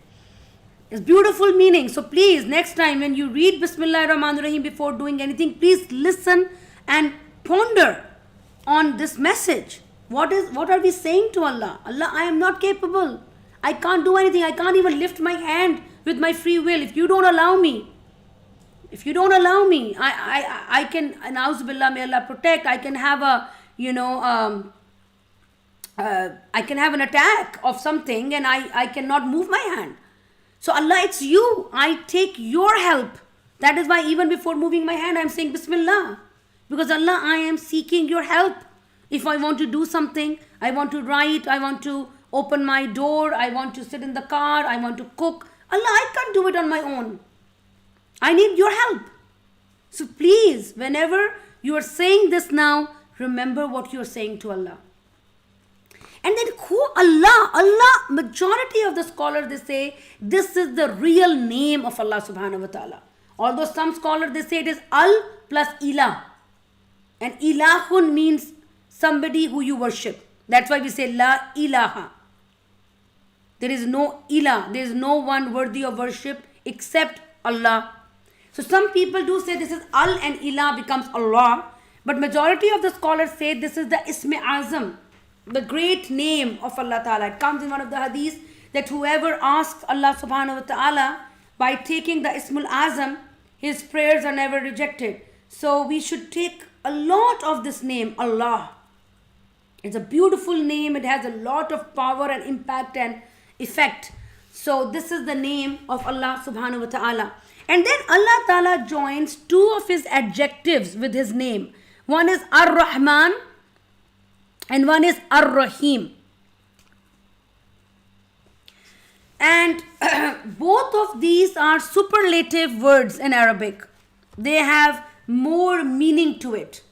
It's beautiful meaning. So please, next time when you read Bismillah ar-Rahman ar-Rahim before doing anything, please listen and ponder on this message. What are we saying to Allah? Allah, I am not capable. I can't do anything. I can't even lift my hand with my free will. If you don't allow me, I can, and Auzubillah, may Allah protect, I can have I can have an attack of something and I cannot move my hand. So Allah, it's you. I take your help. That is why even before moving my hand, I am saying Bismillah. Because Allah, I am seeking your help. If I want to do something, I want to write, I want to open my door, I want to sit in the car, I want to cook. Allah, I can't do it on my own. I need your help. So please, whenever you are saying this now, remember what you are saying to Allah. And then who Allah, majority of the scholars, they say this is the real name of Allah subhanahu wa ta'ala. Although some scholars, they say it is al plus ilah. And ilahun means somebody who you worship. That's why we say la ilaha. There is no ilah. There is no one worthy of worship except Allah. So some people do say this is al and ilah becomes Allah. But majority of the scholars say this is the Ism Azam, the great name of Allah Ta'ala. It comes in one of the hadiths that whoever asks Allah Subhanahu wa Ta'ala by taking the Ismul Azam, his prayers are never rejected. So we should take a lot of this name, Allah. It's a beautiful name. It has a lot of power and impact and effect. So this is the name of Allah Subhanahu wa Ta'ala. And then Allah Ta'ala joins two of his adjectives with his name. One is Ar-Rahman and one is Ar-Rahim. And both of these are superlative words in Arabic. They have more meaning to it.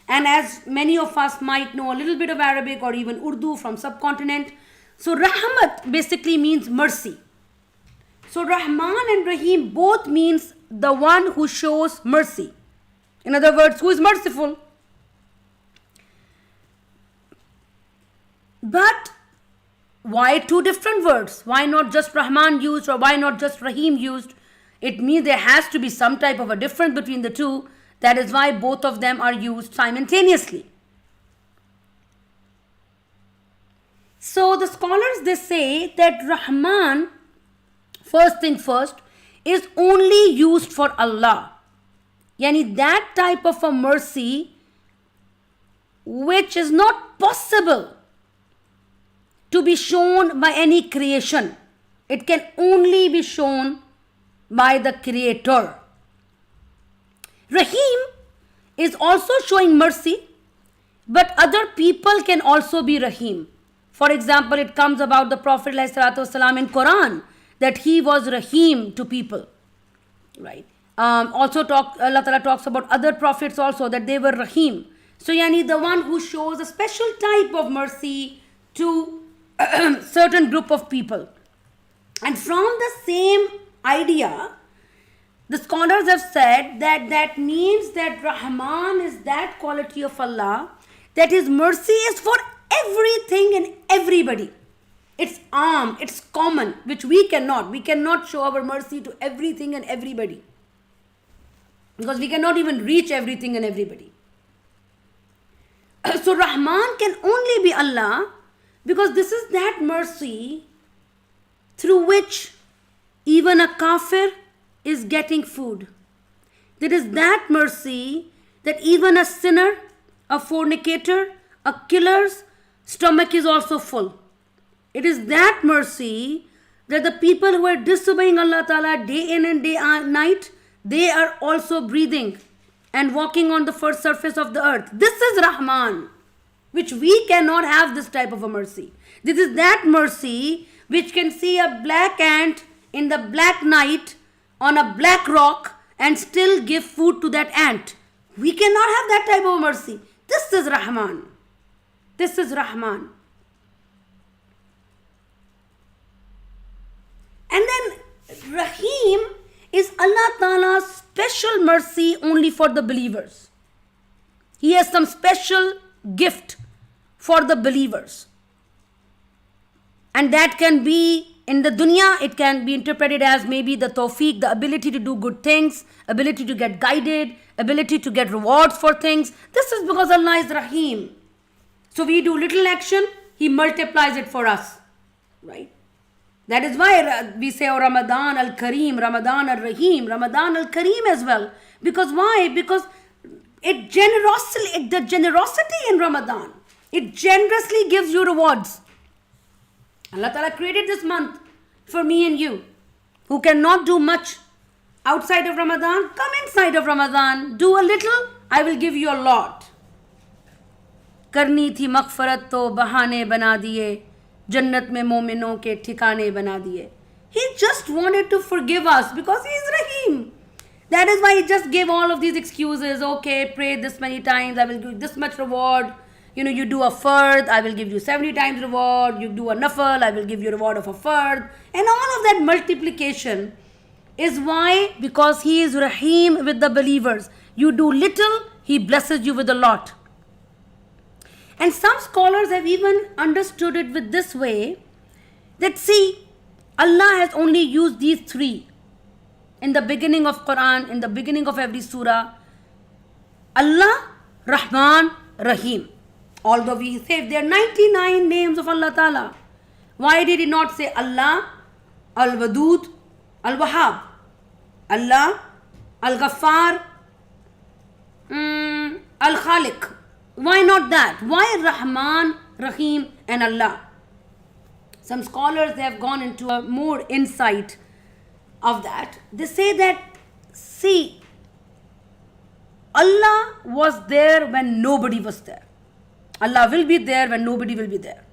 And as many of us might know a little bit of Arabic or even Urdu from subcontinent, so Rahmat basically means mercy. So Rahman and Rahim both means the one who shows mercy. In other words, who is merciful. But why two different words? Why not just Rahman used or why not just Rahim used? It means there has to be some type of a difference between the two. That is why both of them are used simultaneously. So the scholars, they say that Rahman, first thing first, is only used for Allah. Yani that type of a mercy which is not possible to be shown by any creation. It can only be shown by the Creator. Rahim is also showing mercy, but other people can also be Rahim. For example, it comes about the Prophet ﷺ in Quran that he was Rahim to people. Right. Allah Ta'ala talks about other prophets also that they were Rahim. So yani the one who shows a special type of mercy to certain group of people. And from the same idea, the scholars have said that that means that Rahman is that quality of Allah, that his mercy is for everything and everybody. It's it's common, which we cannot. We cannot show our mercy to everything and everybody. Because we cannot even reach everything and everybody. So Rahman can only be Allah because this is that mercy through which even a kafir is getting food. There is that mercy that even a sinner, a fornicator, a killer's stomach is also full. It is that mercy that the people who are disobeying Allah Ta'ala day in and day out, night, they are also breathing and walking on the first surface of the earth. This is Rahman, which we cannot have this type of a mercy. This is that mercy which can see a black ant in the black night on a black rock and still give food to that ant. We cannot have that type of mercy. This is Rahman. This is Rahman. And then Rahim is Allah Ta'ala's special mercy only for the believers. He has some special gift for the believers. And that can be in the dunya, it can be interpreted as maybe the tawfiq, the ability to do good things, ability to get guided, ability to get rewards for things. This is because Allah is Rahim. So we do little action, He multiplies it for us. Right? That is why we say oh, Ramadan al-Kareem, Ramadan al-Rahim, Ramadan al-Kareem as well. Because why? Because the generosity in Ramadan, it generously gives you rewards. Allah Ta'ala created this month for me and you, who cannot do much outside of Ramadan. Come inside of Ramadan, do a little, I will give you a lot. Karni thi maghfirat to bahane bana diye, jannat mein mominon ke ठिकाने bana diye. He just wanted to forgive us because He is Rahim. That is why he just gave all of these excuses. Okay, pray this many times, I will give you this much reward. You do a fard, I will give you 70 times reward. You do a nafal, I will give you reward of a fard. And all of that multiplication is why, because he is Rahim with the believers. You do little, he blesses you with a lot. And some scholars have even understood it with this way, that see, Allah has only used these three. In the beginning of Quran, in the beginning of every surah, Allah, Rahman, Rahim. Although we say there are 99 names of Allah Ta'ala. Why did he not say Allah, Al-Wadud, Al-Wahhab, Allah, Al-Ghaffar, Al-Khaliq? Why not that? Why Rahman, Rahim and Allah? Some scholars have gone into a more insight of that. They say that, see, Allah was there when nobody was there. Allah will be there when nobody will be there.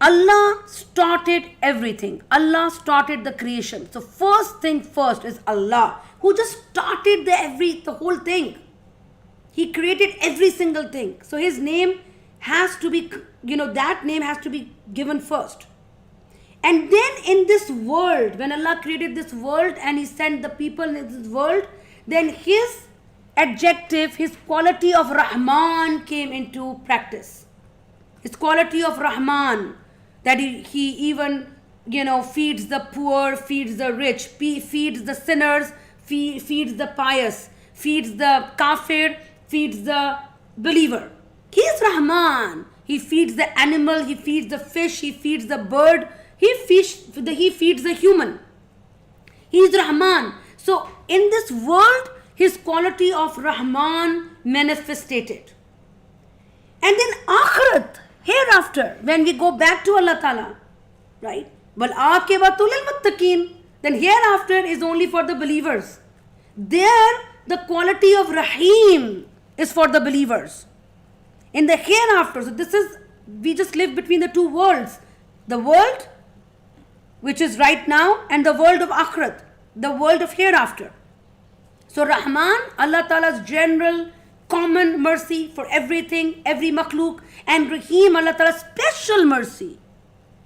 Allah started everything. Allah started the creation. So first thing first is Allah, who just started the whole thing. He created every single thing. So his name has to be, that name has to be given first. And then in this world, when Allah created this world and he sent the people in this world, then his adjective, his quality of Rahman came into practice. His quality of Rahman, that he even, feeds the poor, feeds the rich, feeds the sinners, feeds the pious, feeds the kafir, feeds the believer. He is Rahman. He feeds the animal, he feeds the fish, he feeds the bird, he feeds the human. He is Rahman. So in this world, his quality of Rahman manifested. And then Akhirat, hereafter, when we go back to Allah Ta'ala, right? Wal aqibatu lil muttaqin. Then hereafter is only for the believers. There, the quality of Rahim is for the believers. In the hereafter, so we just live between the two worlds. The world, which is right now, and the world of Akhirat, the world of hereafter. So Rahman, Allah Ta'ala's general, common mercy for everything, every makhluk, and Rahim, Allah Ta'ala's special mercy.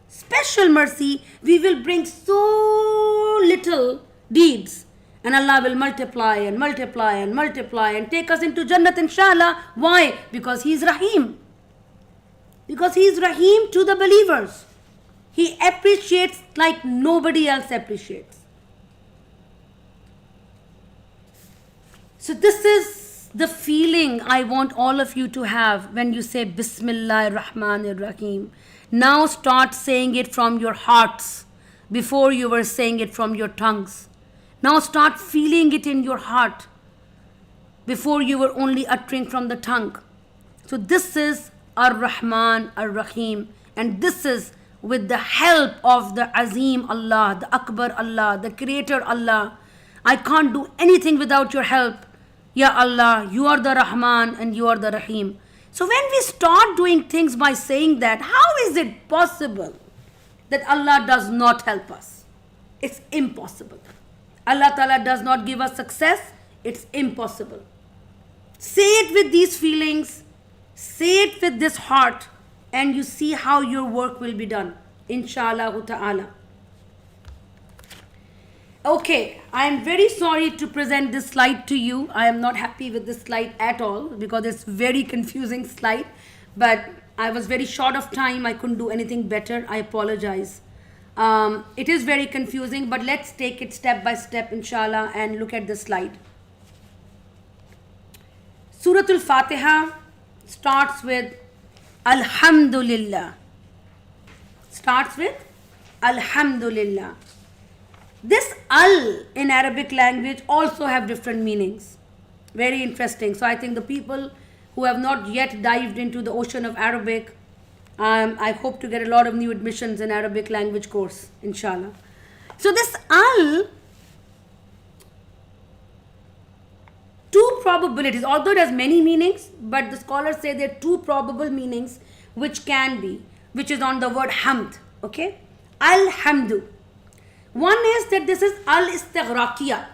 Special mercy, we will bring so little deeds, and Allah will multiply and multiply and multiply and take us into Jannat, inshallah. Why? Because He is Rahim. Because He is Rahim to the believers. He appreciates like nobody else appreciates. So this is the feeling I want all of you to have when you say Bismillah Rahman Rahim. Now start saying it from your hearts before you were saying it from your tongues. Now start feeling it in your heart before you were only uttering from the tongue. So this is Ar-Rahman Ar-Rahim, and this is with the help of the Azim Allah, the Akbar Allah, the Creator Allah. I can't do anything without your help. Ya Allah, you are the Rahman and you are the Rahim. So when we start doing things by saying that, how is it possible that Allah does not help us? It's impossible. Allah Ta'ala does not give us success. It's impossible. Say it with these feelings. Say it with this heart. And you see how your work will be done. Inshallah ta'ala. Okay, I am very sorry to present this slide to you. I am not happy with this slide at all because it's very confusing slide. But I was very short of time. I couldn't do anything better. I apologize. It is very confusing, but let's take it step by step, inshallah, and look at the slide. Surah Al-Fatiha starts with Alhamdulillah. Starts with Alhamdulillah. This al in Arabic language also have different meanings. Very interesting. So I think the people who have not yet dived into the ocean of Arabic, I hope to get a lot of new admissions in Arabic language course, inshallah. So this al, two probabilities, although it has many meanings, but the scholars say there are two probable meanings which is on the word hamd, okay? Alhamdu. One is that this is al-istighraqiyah.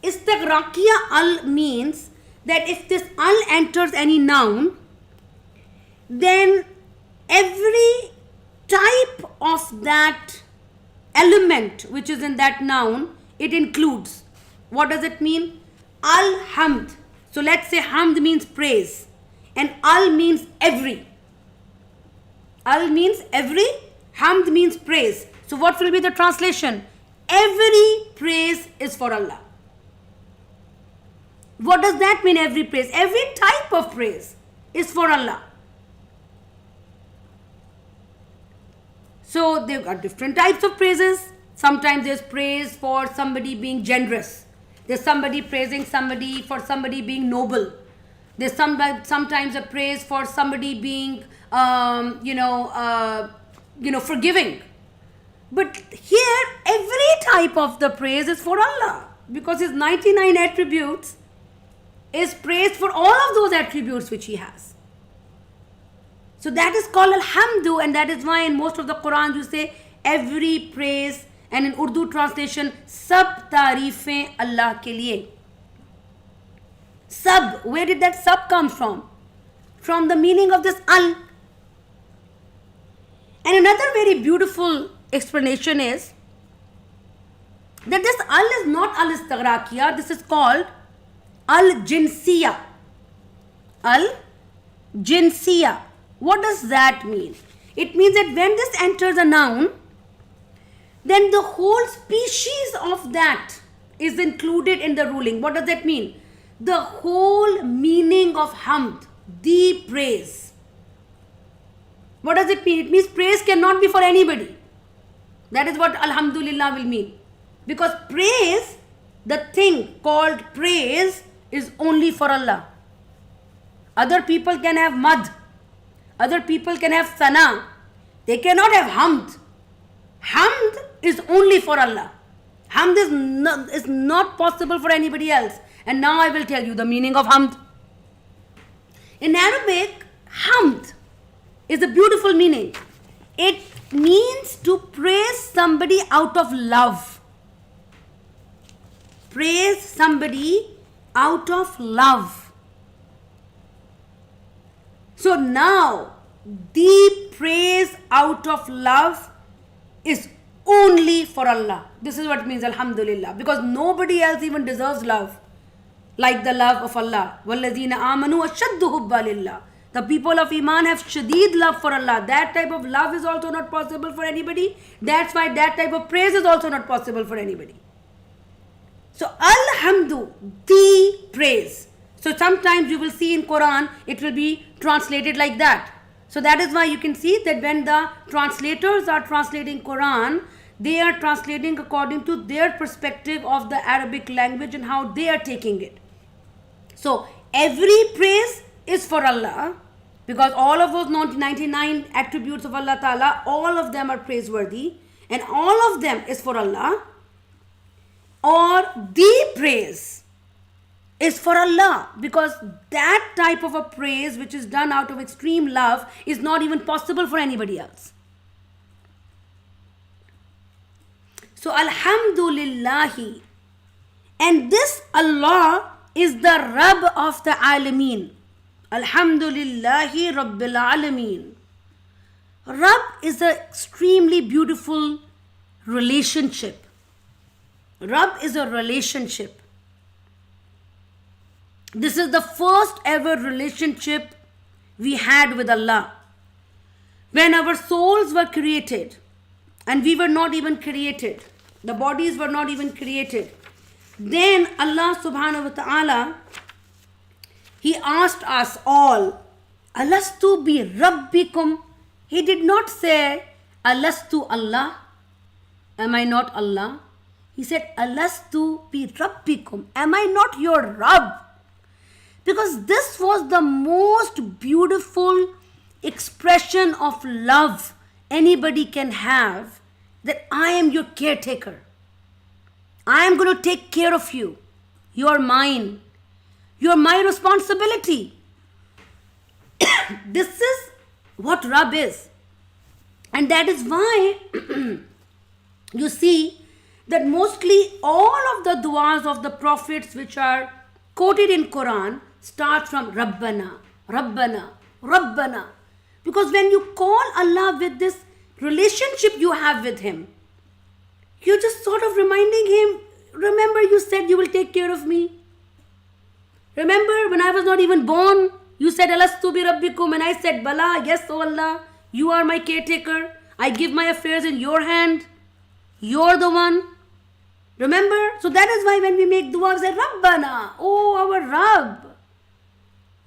Istighraqiya al means that if this al enters any noun, then every type of that element which is in that noun, it includes. What does it mean? Al-hamd. So let's say hamd means praise and al means every. Al means every, hamd means praise. So what will be the translation? Every praise is for Allah. What does that mean, every praise? Every type of praise is for Allah. So there are different types of praises. Sometimes there's praise for somebody being generous. There's somebody praising somebody for somebody being noble. There's sometimes a praise for somebody being, forgiving. But here, every type of the praise is for Allah, because His 99 attributes is praised for all of those attributes which He has. So that is called Alhamdu, and that is why in most of the Quran you say every praise, and in Urdu translation, Sab tarife Allah ke liye. Sab, where did that sab come from? From the meaning of this al. And another very beautiful explanation is that this al is not al-istighraqiya, this is called al-jinsiya. Al-jinsiya. What does that mean? It means that when this enters a noun, then the whole species of that is included in the ruling. What does that mean? The whole meaning of hamd, the praise. What does it mean? It means praise cannot be for anybody. That is what Alhamdulillah will mean. Because praise, the thing called praise, is only for Allah. Other people can have mad. Other people can have sana. They cannot have hamd. Hamd is only for Allah. Hamd is not possible for anybody else. And now I will tell you the meaning of hamd. In Arabic, hamd is a beautiful meaning. It means to praise somebody out of love. Praise somebody out of love. So now, the praise out of love is only for Allah. This is what it means, Alhamdulillah. Because nobody else even deserves love like the love of Allah. وَالَّذِينَ آمَنُوا أَشَدُّ حُبًّا لِلَّهِ. The people of Iman have shadeed love for Allah. That type of love is also not possible for anybody. That's why that type of praise is also not possible for anybody. So, Alhamdu, the praise. So, sometimes you will see in Quran, it will be translated like that. So, that is why you can see that when the translators are translating Quran, they are translating according to their perspective of the Arabic language and how they are taking it. So, every praise is for Allah, because all of those 99 attributes of Allah Ta'ala, all of them are praiseworthy, and all of them is for Allah. Or the praise is for Allah, because that type of a praise which is done out of extreme love is not even possible for anybody else. So Alhamdulillahi, and this Allah is the Rabb of the Alameen. Alhamdulillahi Rabbil Alameen. Rabb is an extremely beautiful relationship. Rabb is a relationship. This is the first ever relationship we had with Allah. When our souls were created and we were not even created, the bodies were not even created, then Allah subhanahu wa ta'ala, He asked us all, Alastu bi Rabbikum. He did not say, Alastu Allah. Am I not Allah? He said, Alastu bi Rabbikum. Am I not your Rabb? Because this was the most beautiful expression of love anybody can have, that I am your caretaker. I am going to take care of you. You are mine. You are my responsibility. This is what Rabb is. And that is why you see that mostly all of the du'as of the prophets which are quoted in Quran start from Rabbana, Rabbana, Rabbana. Because when you call Allah with this relationship you have with Him, you're just sort of reminding Him, remember you said you will take care of me. Remember when I was not even born, you said Alastu bi Rabbikum, and I said Bala, yes, O Allah, you are my caretaker. I give my affairs in your hand. You're the one. Remember? So that is why when we make dua, we say Rabbana, oh our Rabb.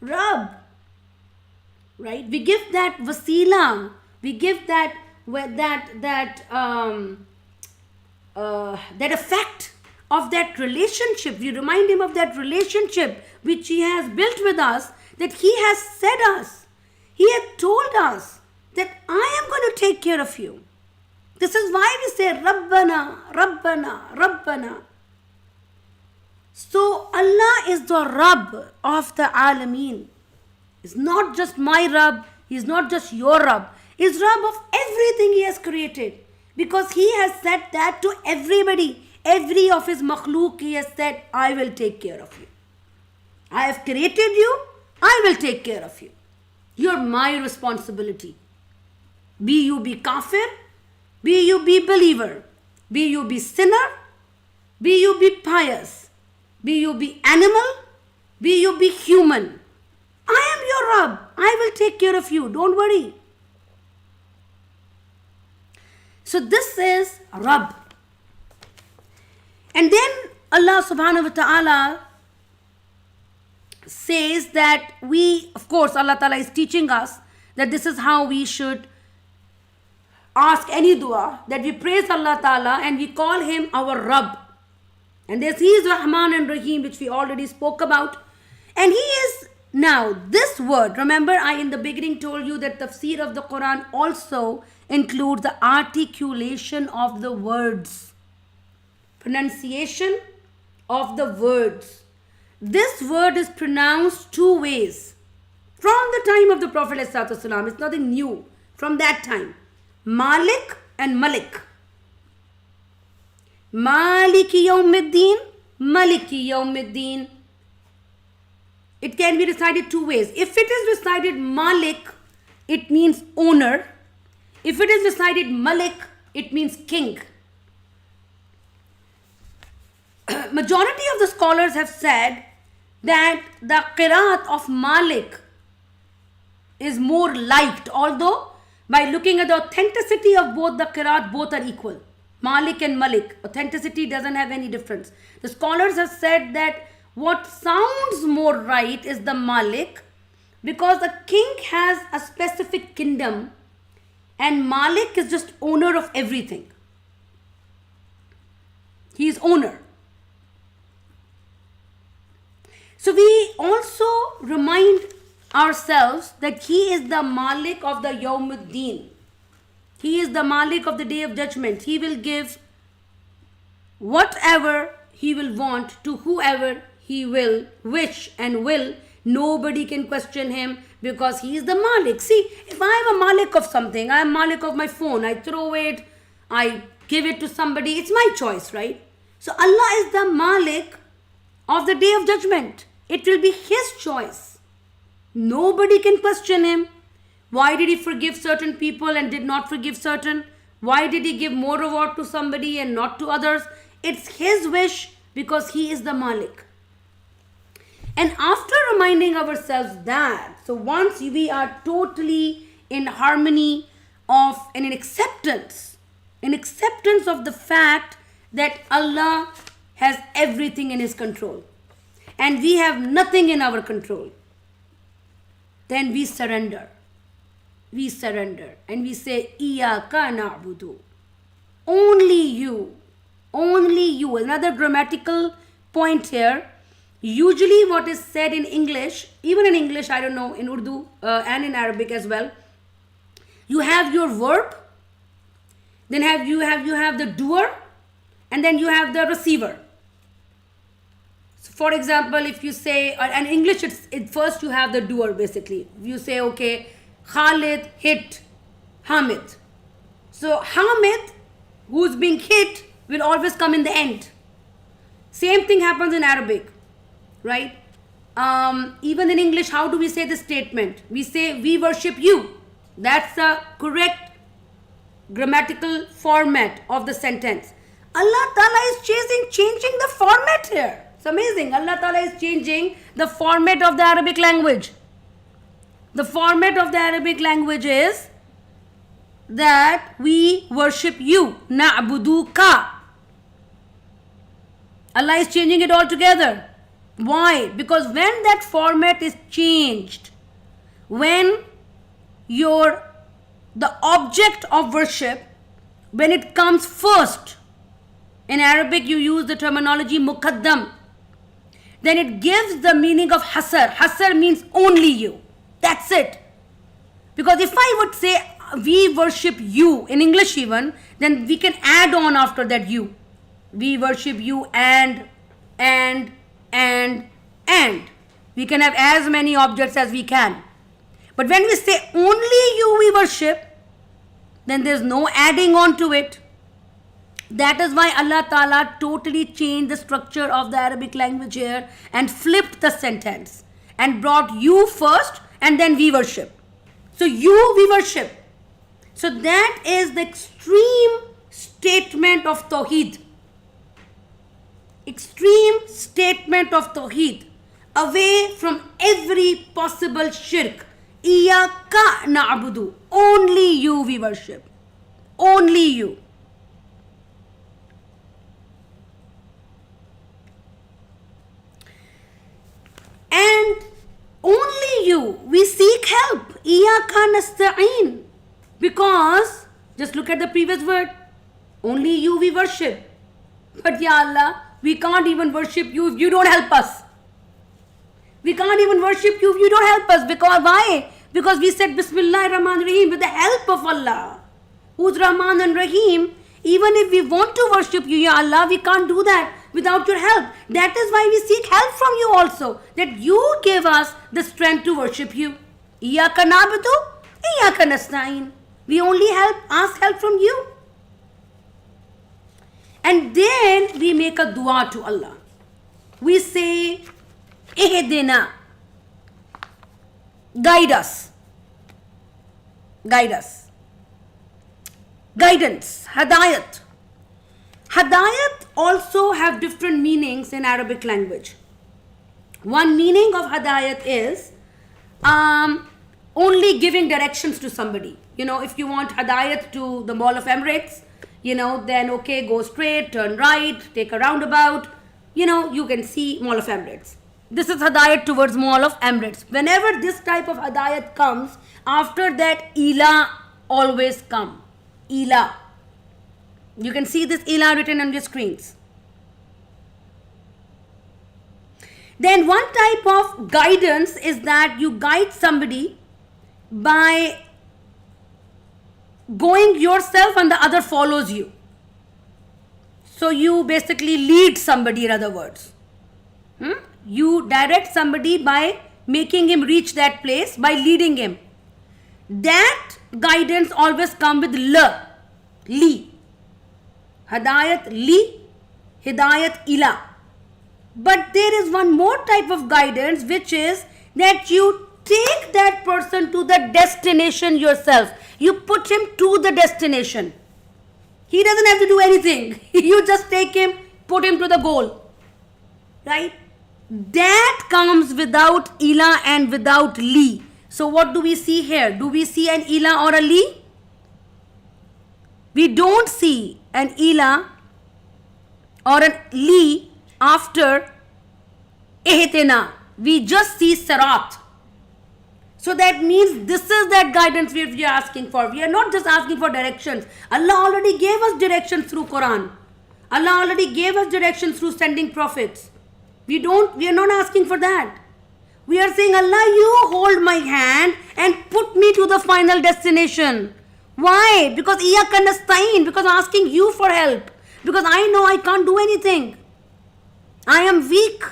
Rabb. Right? We give that wasila. We give that effect of that relationship. We remind Him of that relationship which He has built with us, that He has said us. He had told us that I am going to take care of you. This is why we say Rabbana, Rabbana, Rabbana. So Allah is the Rabb of the Alameen. He's not just my Rabb. He's not just your Rabb. He's Rabb of everything He has created. Because He has said that to everybody. Every of His makhluk He has said, I will take care of you. I have created you. I will take care of you. You're my responsibility. Be you be kafir, be you be believer, be you be sinner, be you be pious, be you be animal, be you be human. I am your Rabb. I will take care of you. Don't worry. So this is Rabb. And then Allah subhanahu wa ta'ala says that we, of course, Allah ta'ala is teaching us that this is how we should ask any dua, that we praise Allah ta'ala and we call Him our Rabb. And this He is Rahman and Rahim, which we already spoke about. And He is, now this word, remember I in the beginning told you that tafsir of the Quran also includes the articulation of the words, pronunciation of the words. This word is pronounced two ways from the time of the Prophet ﷺ. It's nothing new from that time. Malik and Malik. Maliki Yawmiddin, Maliki Yawmiddin. It can be recited two ways. If it is recited Malik, it means owner. If it is recited Malik, it means king. Majority of the scholars have said that the qiraat of Malik is more liked, although by looking at the authenticity of both the qiraat, both are equal. Malik and Malik, authenticity doesn't have any difference. The scholars have said that what sounds more right is the Malik, because a king has a specific kingdom and Malik is just owner of everything. He is owner. So we also remind ourselves that He is the Malik of the Yawmuddin. He is the Malik of the Day of Judgment. He will give whatever He will want to whoever He will wish and will. Nobody can question Him because He is the Malik. See, if I am a Malik of something, I am Malik of my phone, I throw it, I give it to somebody, it's my choice, right? So Allah is the Malik of the Day of Judgment. It will be His choice. Nobody can question Him. Why did He forgive certain people and did not forgive certain? Why did He give more reward to somebody and not to others? It's His wish because He is the Malik. And after reminding ourselves that, so once we are totally in harmony of and in acceptance of the fact that Allah has everything in His control and we have nothing in our control, then we surrender. We surrender and we say, Iyaka na'budu. Only you. Only you. Another grammatical point here. Usually what is said in English, even in English, I don't know, in Urdu and in Arabic as well, you have your verb, then you have the doer, and then you have the receiver. So for example, if you say, and in English, first you have the doer basically. You say, okay, Khalid hit Hamid. So Hamid, who's being hit, will always come in the end. Same thing happens in Arabic, right? Even in English, how do we say this statement? We say, we worship you. That's the correct grammatical format of the sentence. Allah Ta'ala is changing the format here. It's amazing. Allah Ta'ala is changing the format of the Arabic language. The format of the Arabic language is that we worship you. Na'buduka. Allah is changing it altogether. Why? Because when that format is changed, when the object of worship, when it comes first, in Arabic you use the terminology muqaddam, then it gives the meaning of hasar. Hasar means only you. That's it. Because if I would say we worship you in English even, then we can add on after that you. We worship you and. We can have as many objects as we can. But when we say only you we worship, then there's no adding on to it. That is why Allah Ta'ala totally changed the structure of the Arabic language here and flipped the sentence and brought you first and then we worship. So you we worship. So that is the extreme statement of Tawheed. Extreme statement of Tawheed. Away from every possible shirk. Iyaka na'budu. Only you we worship. Only you. And only you we seek help. Iyaka nasta'in. Because, just look at the previous word. Only you we worship. But Ya Allah, we can't even worship you if you don't help us. We can't even worship you if you don't help us. Because why? Because we said Bismillah Rahman Rahim with the help of Allah, who's Rahman and Rahim. Even if we want to worship you, Ya Allah, we can't do that without your help. That is why we seek help from you also. That you give us the strength to worship you. Iyaka na'budu, iyaka nasta'in. We only ask help from you. And then we make a dua to Allah. We say, Ihdina. Guide us. Guide us. Guidance. Hadayat. Hadayat also have different meanings in Arabic language. One meaning of Hadayat is only giving directions to somebody. If you want Hadayat to the Mall of Emirates, then okay, go straight, turn right, take a roundabout. You can see Mall of Emirates. This is Hadayat towards Mall of Emirates. Whenever this type of Hadayat comes, after that Ila always come. Ila. You can see this Ila written on your screens. Then one type of guidance is that you guide somebody by going yourself and the other follows you. So you basically lead somebody, in other words. You direct somebody by making him reach that place, by leading him. That guidance always comes with li. Hadayat li, hidayat ila. But there is one more type of guidance, which is that you take that person to the destination yourself. You put him to the destination. He doesn't have to do anything. You just take him, put him to the goal. Right? That comes without ila and without li. So what do we see here? Do we see an ila or a li? We don't see an ila or an li after ihtina. We just see sarat. So that means this is that guidance we are asking for. We are not just asking for directions. Allah already gave us directions through Quran. Allah already gave us directions through sending prophets. We are not asking for that. We are saying, Allah, you hold my hand and put me to the final destination. Why? Because iyaka nasta'in, because I'm asking you for help. Because I know I can't do anything. I am weak.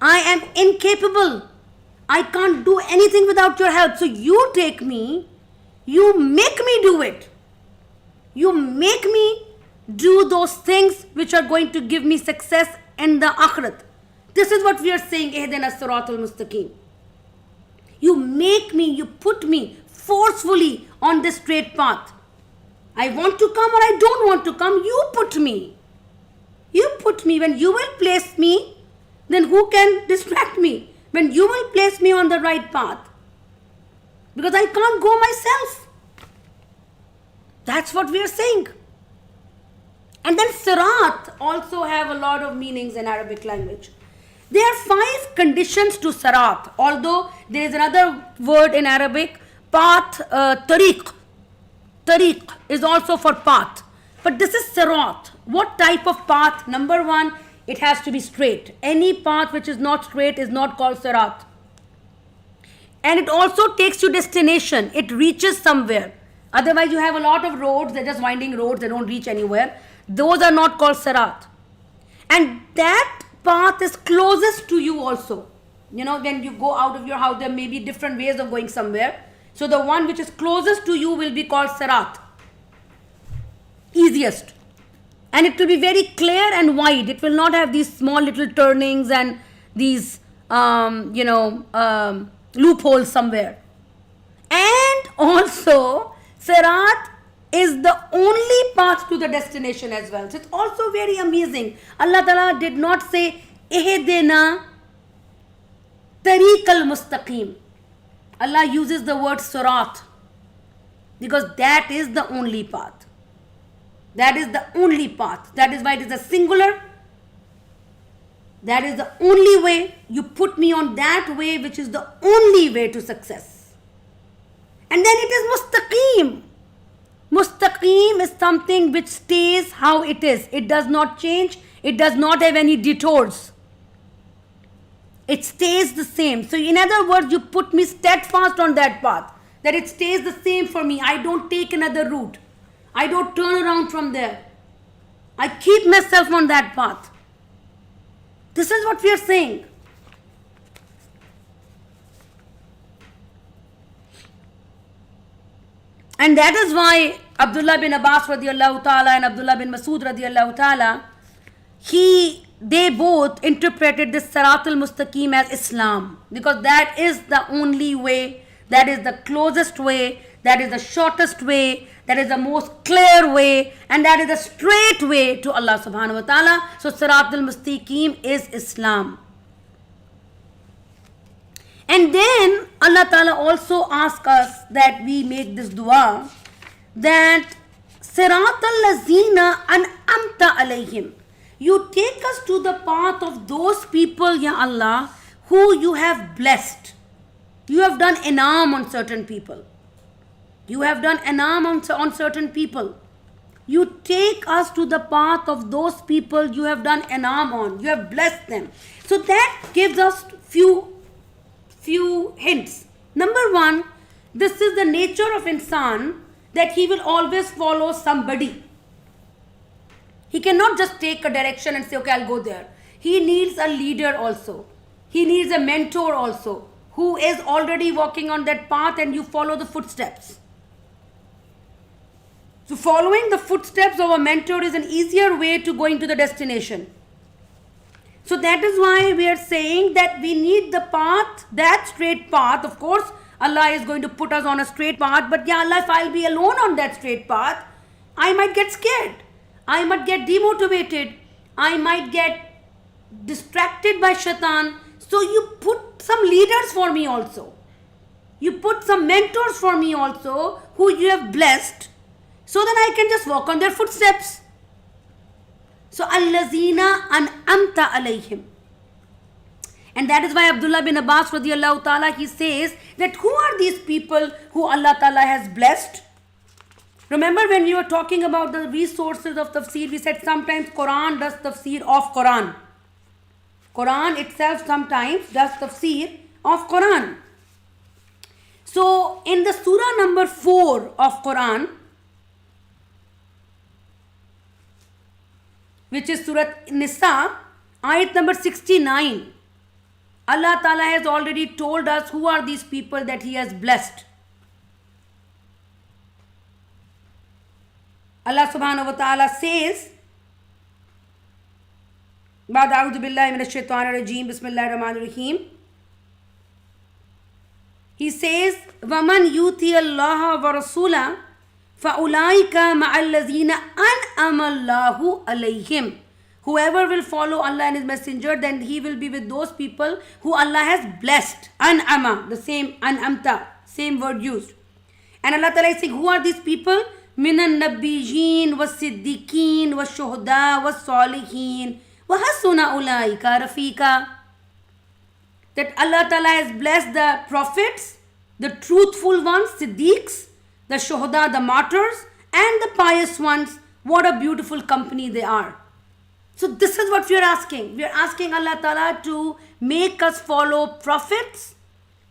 I am incapable. I can't do anything without your help. So you take me, you make me do it. You make me do those things which are going to give me success in the akhirat. This is what we are saying, Ihdina Siratal Mustaqim. You make me, you put me forcefully on this straight path. I want to come or I don't want to come, you put me. You put me. When you will place me, then who can distract me? When you will place me on the right path. Because I can't go myself. That's what we are saying. And then sirat also have a lot of meanings in Arabic language. There are 5 conditions to sirat. Although there is another word in Arabic, path, tariq. Tariq is also for path. But this is sirat. What type of path? Number 1, it has to be straight. Any path which is not straight is not called sirat. And it also takes you destination. It reaches somewhere. Otherwise you have a lot of roads, they're just winding roads, they don't reach anywhere. Those are not called sirat. And that path is closest to you also. You know, when you go out of your house, there may be different ways of going somewhere. So the one which is closest to you will be called sirat. Easiest. And it will be very clear and wide. It will not have these small little turnings and these, loopholes somewhere. And also, sirat is the only path to the destination as well. So it's also very amazing. Allah Ta'ala did not say, Ihdina tariq al-mustaqim. Allah uses the word sirat because that is the only path. That is the only path. That is why it is a singular. That is the only way. You put me on that way which is the only way to success. And then it is mustaqim. Mustaqim is something which stays how it is. It does not change. It does not have any detours. It stays the same. So in other words, you put me steadfast on that path. That it stays the same for me. I don't take another route. I don't turn around from there. I keep myself on that path. This is what we are saying. And that is why Abdullah bin Abbas radiallahu ta'ala and Abdullah bin Masud radiallahu ta'ala, they both interpreted this Sirat al-Mustaqim as Islam. Because that is the only way, that is the closest way, that is the shortest way, that is the most clear way, and that is the straight way to Allah subhanahu wa ta'ala. So Sirat al-Mustaqim is Islam. And then Allah Ta'ala also asks us that we make this dua that Sirat al-lazina an'amta alayhim. You take us to the path of those people, Ya Allah, who you have blessed. You have done inam on certain people. You have done inam on certain people. You take us to the path of those people you have done inam on. You have blessed them. So that gives us few hints. Number 1, this is the nature of insan that he will always follow somebody. He cannot just take a direction and say, okay, I'll go there. He needs a leader also. He needs a mentor also who is already walking on that path and you follow the footsteps. So following the footsteps of a mentor is an easier way to going to the destination. So that is why we are saying that we need the path, that straight path. Of course, Allah is going to put us on a straight path. But Ya Allah, if I'll be alone on that straight path, I might get scared. I might get demotivated. I might get distracted by shaitan. So you put some leaders for me also. You put some mentors for me also who you have blessed. So that I can just walk on their footsteps. So allazina an'amta alayhim. And that is why Abdullah bin Abbas radiallahu ta'ala, he says that who are these people who Allah ta'ala has blessed? Remember when we were talking about the resources of tafsir, we said sometimes Quran does tafsir of Quran. Quran itself sometimes does tafsir of Quran. So in the surah number 4 of Quran, which is Surah Nisa, ayat number 69. Allah Ta'ala has already told us who are these people that He has blessed. Allah subhanahu wa ta'ala says, بعد أعوذ بالله من الشيطان الرجيم بسم الله الرحمن الرحيم. He says, وَمَنْ يُؤْتِ اللَّهَ وَرَسُولَهُ فَأُولَٰئِكَ مَعَ الَّذِينَ أَنْعَمَ اللَّهُ عَلَيْهِمْ. Whoever will follow Allah and His Messenger, then he will be with those people who Allah has blessed. An'ama, the same an'amta, same word used. And Allah Ta'ala is saying, who are these people? مِنَ النَّبِيِّينَ وَالصِّدِّقِينَ وَالشُّهَدَاءِ وَالصَّالِحِينَ وَحَسُنَ أُولَٰئِكَ رَفِيقًا. That Allah Ta'ala has blessed the prophets, the truthful ones, Siddiqs, the Shuhada, the martyrs, and the pious ones. What a beautiful company they are. So this is what we are asking. We are asking Allah Ta'ala to make us follow prophets,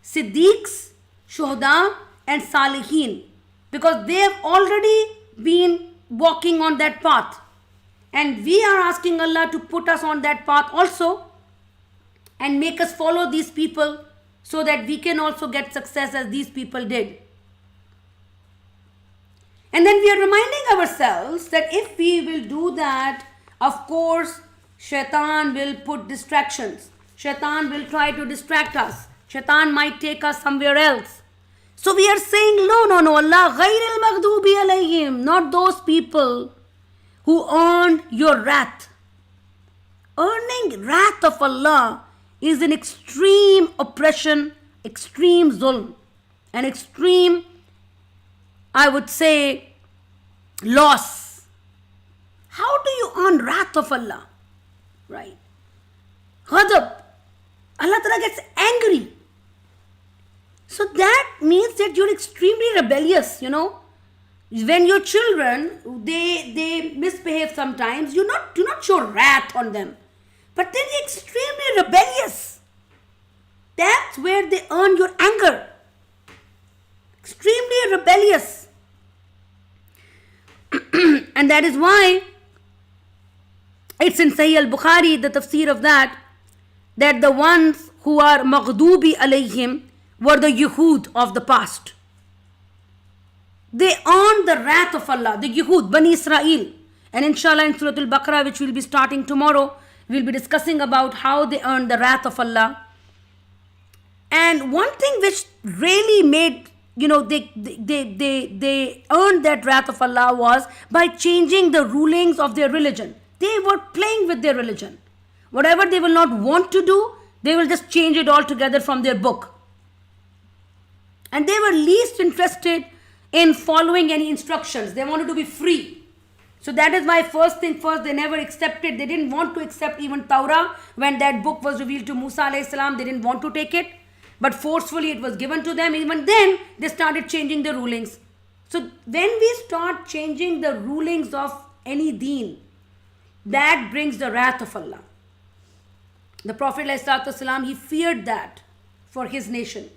Siddiqs, Shuhada, and Salihin. Because they have already been walking on that path. And we are asking Allah to put us on that path also and make us follow these people so that we can also get success as these people did. And then we are reminding ourselves that if we will do that, of course, Shaitan will put distractions. Shaitan will try to distract us. Shaitan might take us somewhere else. So we are saying, no, Allah, غَيْرِ الْمَغْضُوبِ عَلَيْهِمْ, not those people who earned your wrath. Earning wrath of Allah is an extreme oppression, extreme zulm, an extreme, I would say, loss. How do you earn wrath of Allah? Right? Ghadab. Allah Ta'ala gets angry. So that means that you're extremely rebellious, When your children, they misbehave sometimes, do not show wrath on them. But they're extremely rebellious. That's where they earn your anger. Extremely rebellious. And that is why it's in Sahih al-Bukhari, the tafsir of that the ones who are maghdubi alayhim were the Yahud of the past. They earned the wrath of Allah, the Yahud, Bani Israel. And inshallah in Surah Al-Baqarah, which we'll be starting tomorrow, we'll be discussing about how they earned the wrath of Allah. And one thing which really made, they earned that wrath of Allah was by changing the rulings of their religion. They were playing with their religion. Whatever they will not want to do, they will just change it altogether from their book. And they were least interested in following any instructions. They wanted to be free. So that is why first thing first, they never accepted. They didn't want to accept even Torah. When that book was revealed to Musa alayhi salam, they didn't want to take it. But forcefully it was given to them. Even then, they started changing the rulings. So when we start changing the rulings of any deen, that brings the wrath of Allah. The Prophet ﷺ, he feared that for his nation.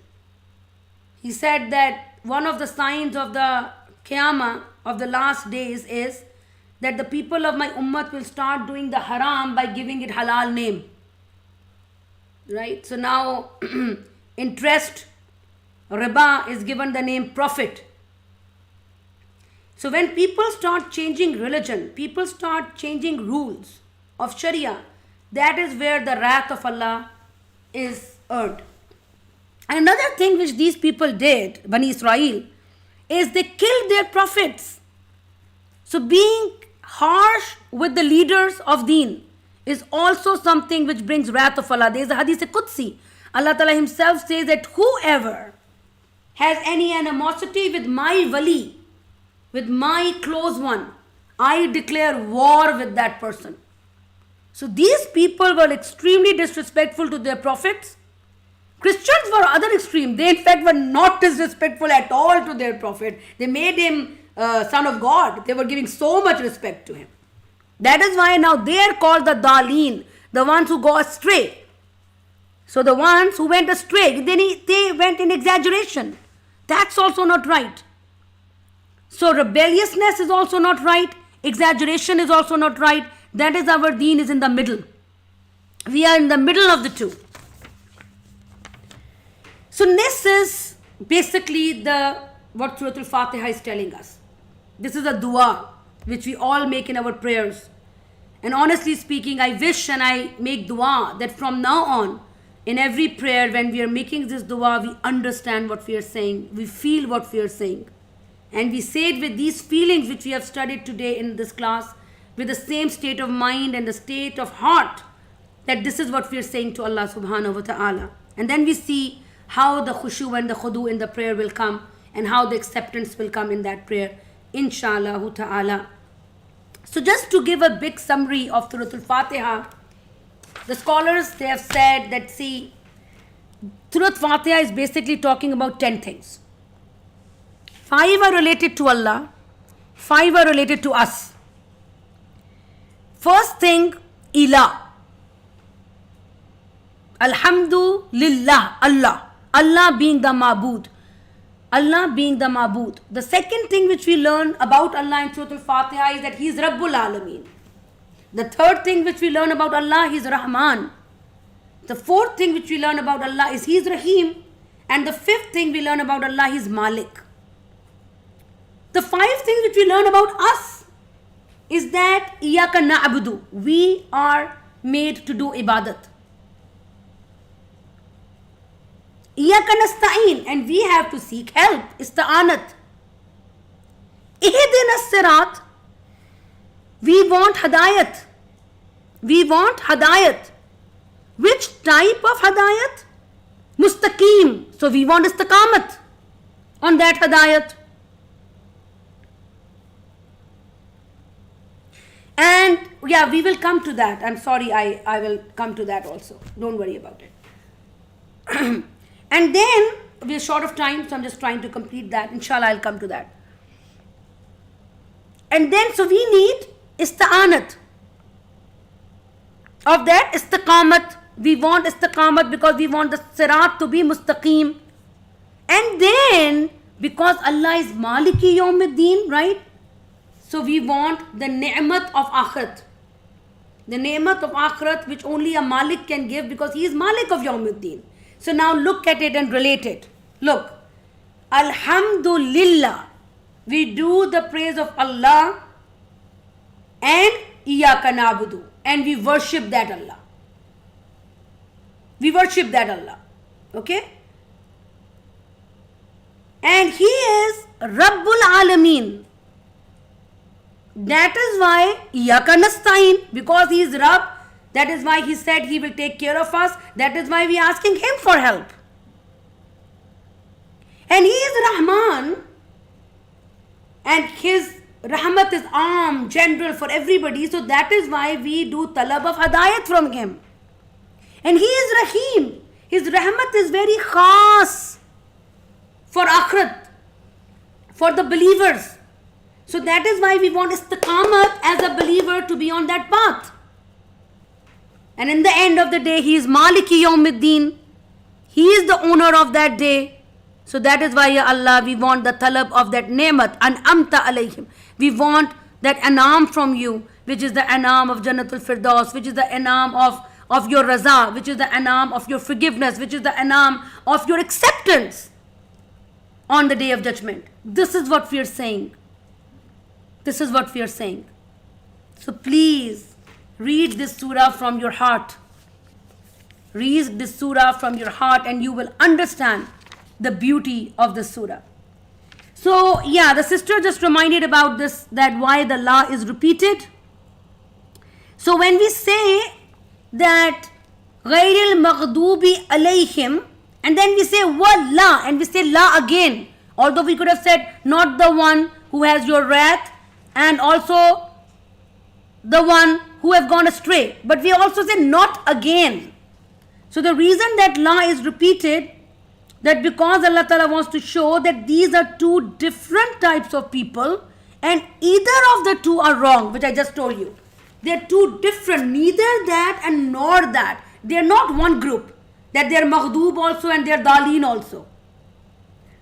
He said that one of the signs of the Qiyamah, of the last days, is that the people of my ummah will start doing the haram by giving it halal name. Right? So now, interest, riba is given the name profit. So when people start changing religion, people start changing rules of Sharia, that is where the wrath of Allah is earned. And another thing which these people did, Bani Israel, is they killed their prophets. So being harsh with the leaders of deen is also something which brings wrath of Allah. There is a Hadith Qudsi. Allah Ta'ala himself says that whoever has any animosity with my wali, with my close one, I declare war with that person. So these people were extremely disrespectful to their prophets. Christians were other extreme. They in fact were not disrespectful at all to their prophet. They made him son of God. They were giving so much respect to him. That is why now they are called the Daleen, the ones who go astray. So the ones who went astray, they went in exaggeration. That's also not right. So rebelliousness is also not right. Exaggeration is also not right. That is our deen is in the middle. We are in the middle of the two. So this is basically what Surah Al-Fatiha is telling us. This is a dua. which we all make in our prayers. And honestly speaking, I wish and I make dua that from now on, in every prayer, when we are making this dua, we understand what we are saying, we feel what we are saying. And we say it with these feelings which we have studied today in this class, with the same state of mind and the state of heart, that this is what we are saying to Allah subhanahu wa ta'ala. And then we see how the khushu and the khudu in the prayer will come, and how the acceptance will come in that prayer, inshallah ta'ala. So just to give a big summary of Surah Al-Fatiha, the scholars, they have said that, see, Surah Al-Fatiha is basically talking about 10 things. 5 are related to Allah, 5 are related to us. First thing, ilah. Alhamdulillah, Allah. Allah being the ma'bud. Allah being the ma'bud. The second thing which we learn about Allah in Surah Al-Fatiha is that He is Rabbul Alameen. The third thing which we learn about Allah is Rahman. The fourth thing which we learn about Allah is He is Rahim. And the fifth thing we learn about Allah is Malik. The 5 things which we learn about us is that Iyaka na'budu. We are made to do ibadat. Iyaka nasta'in. And we have to seek help. Ista'anat. Ihdina sirat. We want hadayat. We want hadayat. Which type of hadayat? Mustaqim. So we want istiqamat on that hadayat. And yeah, we will come to that. I'm sorry, I will come to that also. Don't worry about it. And then, we're short of time, so I'm just trying to complete that. Inshallah, I'll come to that. And then, so we need ista'anat. Of that, istiqamat. We want istiqamat because we want the sirat to be mustaqim. And then, because Allah is Maliki Yawmiddin, right? So we want the ni'mat of akhirat. The ni'mat of akhirat which only a Malik can give because he is Malik of Yawmiddin. So now look at it and relate it. Look. Alhamdulillah. We do the praise of Allah and Iyaka na'budu. And we worship that Allah. We worship that Allah. Okay? And He is Rabbul Alameen. That is why Iyaka nasta'in, because He is Rabb. That is why He said He will take care of us. That is why we are asking Him for help. And He is Rahman. And His Rahmat is Aam, general for everybody. So that is why we do talab of hadayat from Him. And He is Rahim. His Rahmat is very khas for akhirat, for the believers. So that is why we want istiqamat as a believer to be on that path. And in the end of the day, He is Maliki Yawmiddin. He is the owner of that day. So that is why, Ya Allah, we want the talab of that ne'mat, an'amta alayhim. We want that anam from You, which is the anam of Jannatul Firdaus, which is the anam of Your raza, which is the anam of Your forgiveness, which is the anam of Your acceptance on the day of judgment. This is what we are saying. This is what we are saying. So please, read this surah from your heart. Read this surah from your heart and you will understand the beauty of this surah. So yeah, the sister just reminded about this, that why the la is repeated. So when we say that ghayril maghdubi alayhim, and then we say wala, and we say la again, although we could have said not the one who has your wrath, and also the one who have gone astray. But we also say not again. So the reason that la is repeated, that because Allah Ta'ala wants to show that these are two different types of people and either of the two are wrong, which I just told you. They are two different, neither that and nor that. They are not one group, that they are maghdoob also and they are daleen also.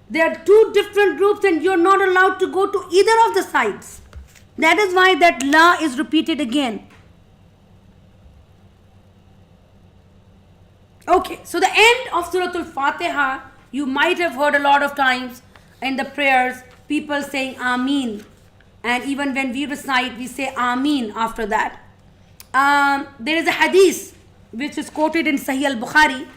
They are two different groups and you are not allowed to go to either of the sides. That is why that la is repeated again. Okay, so the end of Surah Al-Fatiha, you might have heard a lot of times in the prayers, people saying Ameen. And even when we recite, we say Ameen after that. There is a hadith which is quoted in Sahih al-Bukhari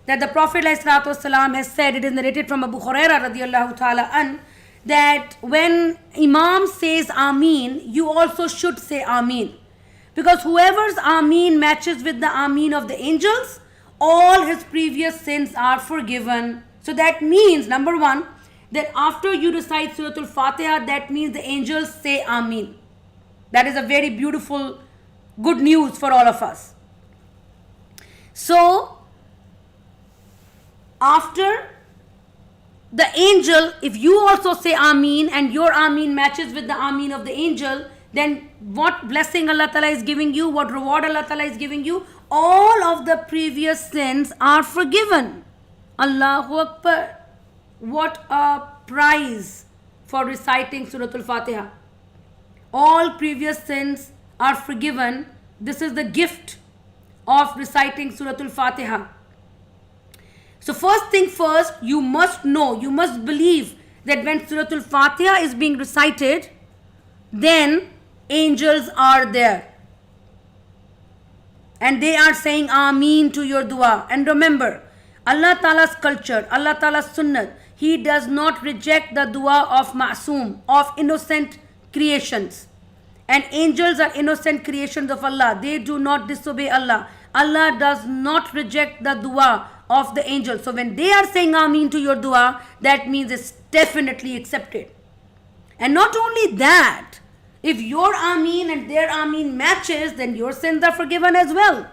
that the Prophet ﷺ has said, it is narrated from Abu Hurairah radiallahu ta'ala an, that when Imam says Ameen, you also should say Ameen. Because whoever's Ameen matches with the Ameen of the angels, all his previous sins are forgiven. So that means, number one, that after you recite Surah Al-Fatiha, that means the angels say Ameen. That is a very beautiful, good news for all of us. So, after the angel, if you also say Ameen and your Ameen matches with the Ameen of the angel, then what blessing Allah Ta'ala is giving you, what reward Allah Ta'ala is giving you, all of the previous sins are forgiven. Allahu Akbar. What a prize for reciting Surah Al-Fatiha. All previous sins are forgiven. This is the gift of reciting Surah Al-Fatiha. So first thing first, you must know, you must believe that when Surah Al-Fatiha is being recited, then angels are there. And they are saying Ameen to your dua. And remember, Allah Ta'ala's culture, Allah Ta'ala's sunnah, He does not reject the dua of ma'soom, of innocent creations. And angels are innocent creations of Allah. They do not disobey Allah. Allah does not reject the dua of the angels. So when they are saying Ameen to your dua, that means it's definitely accepted. And not only that, if your Ameen and their Ameen matches, then your sins are forgiven as well.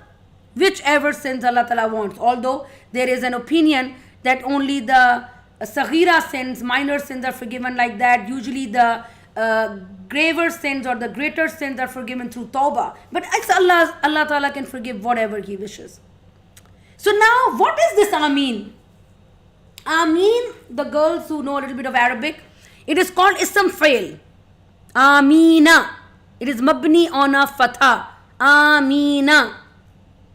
Whichever sins Allah Ta'ala wants. Although there is an opinion that only the Saghira sins, minor sins are forgiven like that. Usually the graver sins or the greater sins are forgiven through Tawbah. But it's Allah Ta'ala can forgive whatever He wishes. So now, what is this Ameen? Ameen, the girls who know a little bit of Arabic, it is called Ism Fail. Amina. It is Mabni on a Fatha. Amina.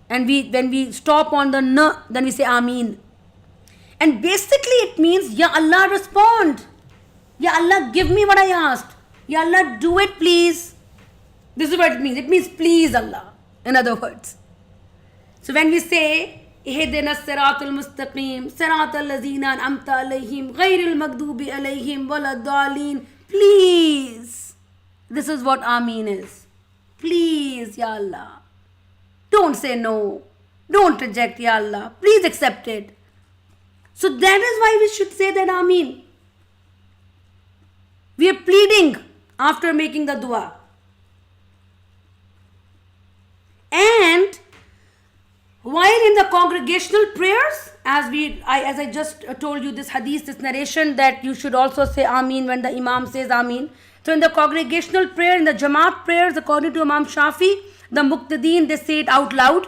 And when we stop on the N, then we say Ameen. And basically it means, Ya Allah, respond. Ya Allah, give me what I asked. Ya Allah, do it please. This is what it means. It means please Allah, in other words. So when we say, Ihdina siratal mustaqim, siratal lazina an'amta alayhim, ghayril maghdubi alayhim, waladdallin, please. This is what Ameen is. Please, Ya Allah. Don't say no. Don't reject, Ya Allah. Please accept it. So that is why we should say that Ameen. We are pleading after making the dua. And while in the congregational prayers, as I just told you this hadith, this narration that you should also say Ameen when the Imam says Ameen. So in the congregational prayer, in the Jamaat prayers, according to Imam Shafi, the Muqtadeen, they say it out loud.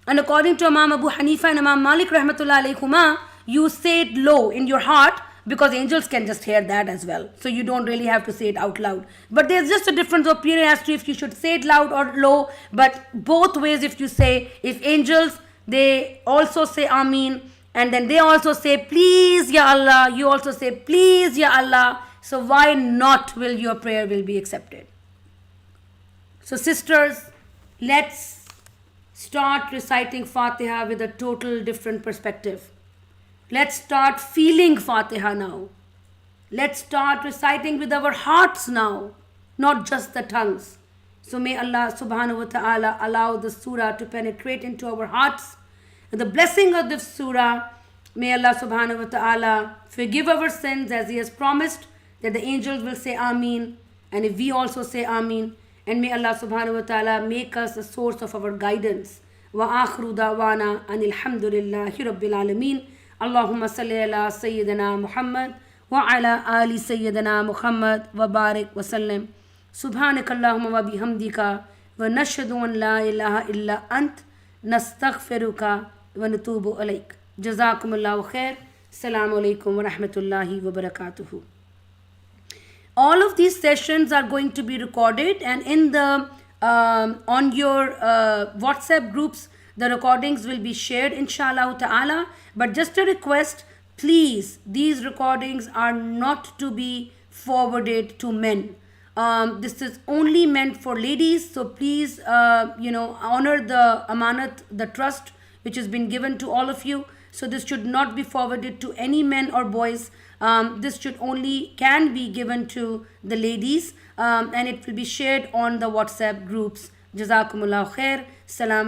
And according to Imam Abu Hanifa and Imam Malik rahmatullah alayhuma, you say it low in your heart because angels can just hear that as well. So you don't really have to say it out loud. But there's just a difference of opinion as to if you should say it loud or low. But both ways, if you say, if angels, they also say Ameen, and then they also say, please, Ya Allah, you also say, please, Ya Allah. So why not will your prayer will be accepted? So sisters, let's start reciting Fatiha with a total different perspective. Let's start feeling Fatiha now. Let's start reciting with our hearts now, not just the tongues. So may Allah subhanahu wa ta'ala allow the surah to penetrate into our hearts. And the blessing of this surah, may Allah subhanahu wa ta'ala forgive our sins as He has promised that the angels will say Ameen. And if we also say Ameen, and may Allah subhanahu wa ta'ala make us a source of our guidance. Wa akhiru da'wana anil hamdulillahi rabbil alameen. Allahumma salli ala Sayyidina Muhammad wa ala ali Sayyidina Muhammad wa barik wa sallim. Subhanaka Allahumma wa bihamdika wa nashhadu an la ilaha illa ant nastaghfiruka wa natubu alayk. Jazakumullahu khair. Assalamu alaikum wa rahmatullahi wa barakatuhu. All of these sessions are going to be recorded, and in the on your WhatsApp groups, the recordings will be shared, inshallah ta'ala. But just a request, please, these recordings are not to be forwarded to men. This is only meant for ladies, so please, honor the amanat, the trust which has been given to all of you. So this should not be forwarded to any men or boys. This should only can be given to the ladies, and it will be shared on the WhatsApp groups. Jazakumullah khair. Salam.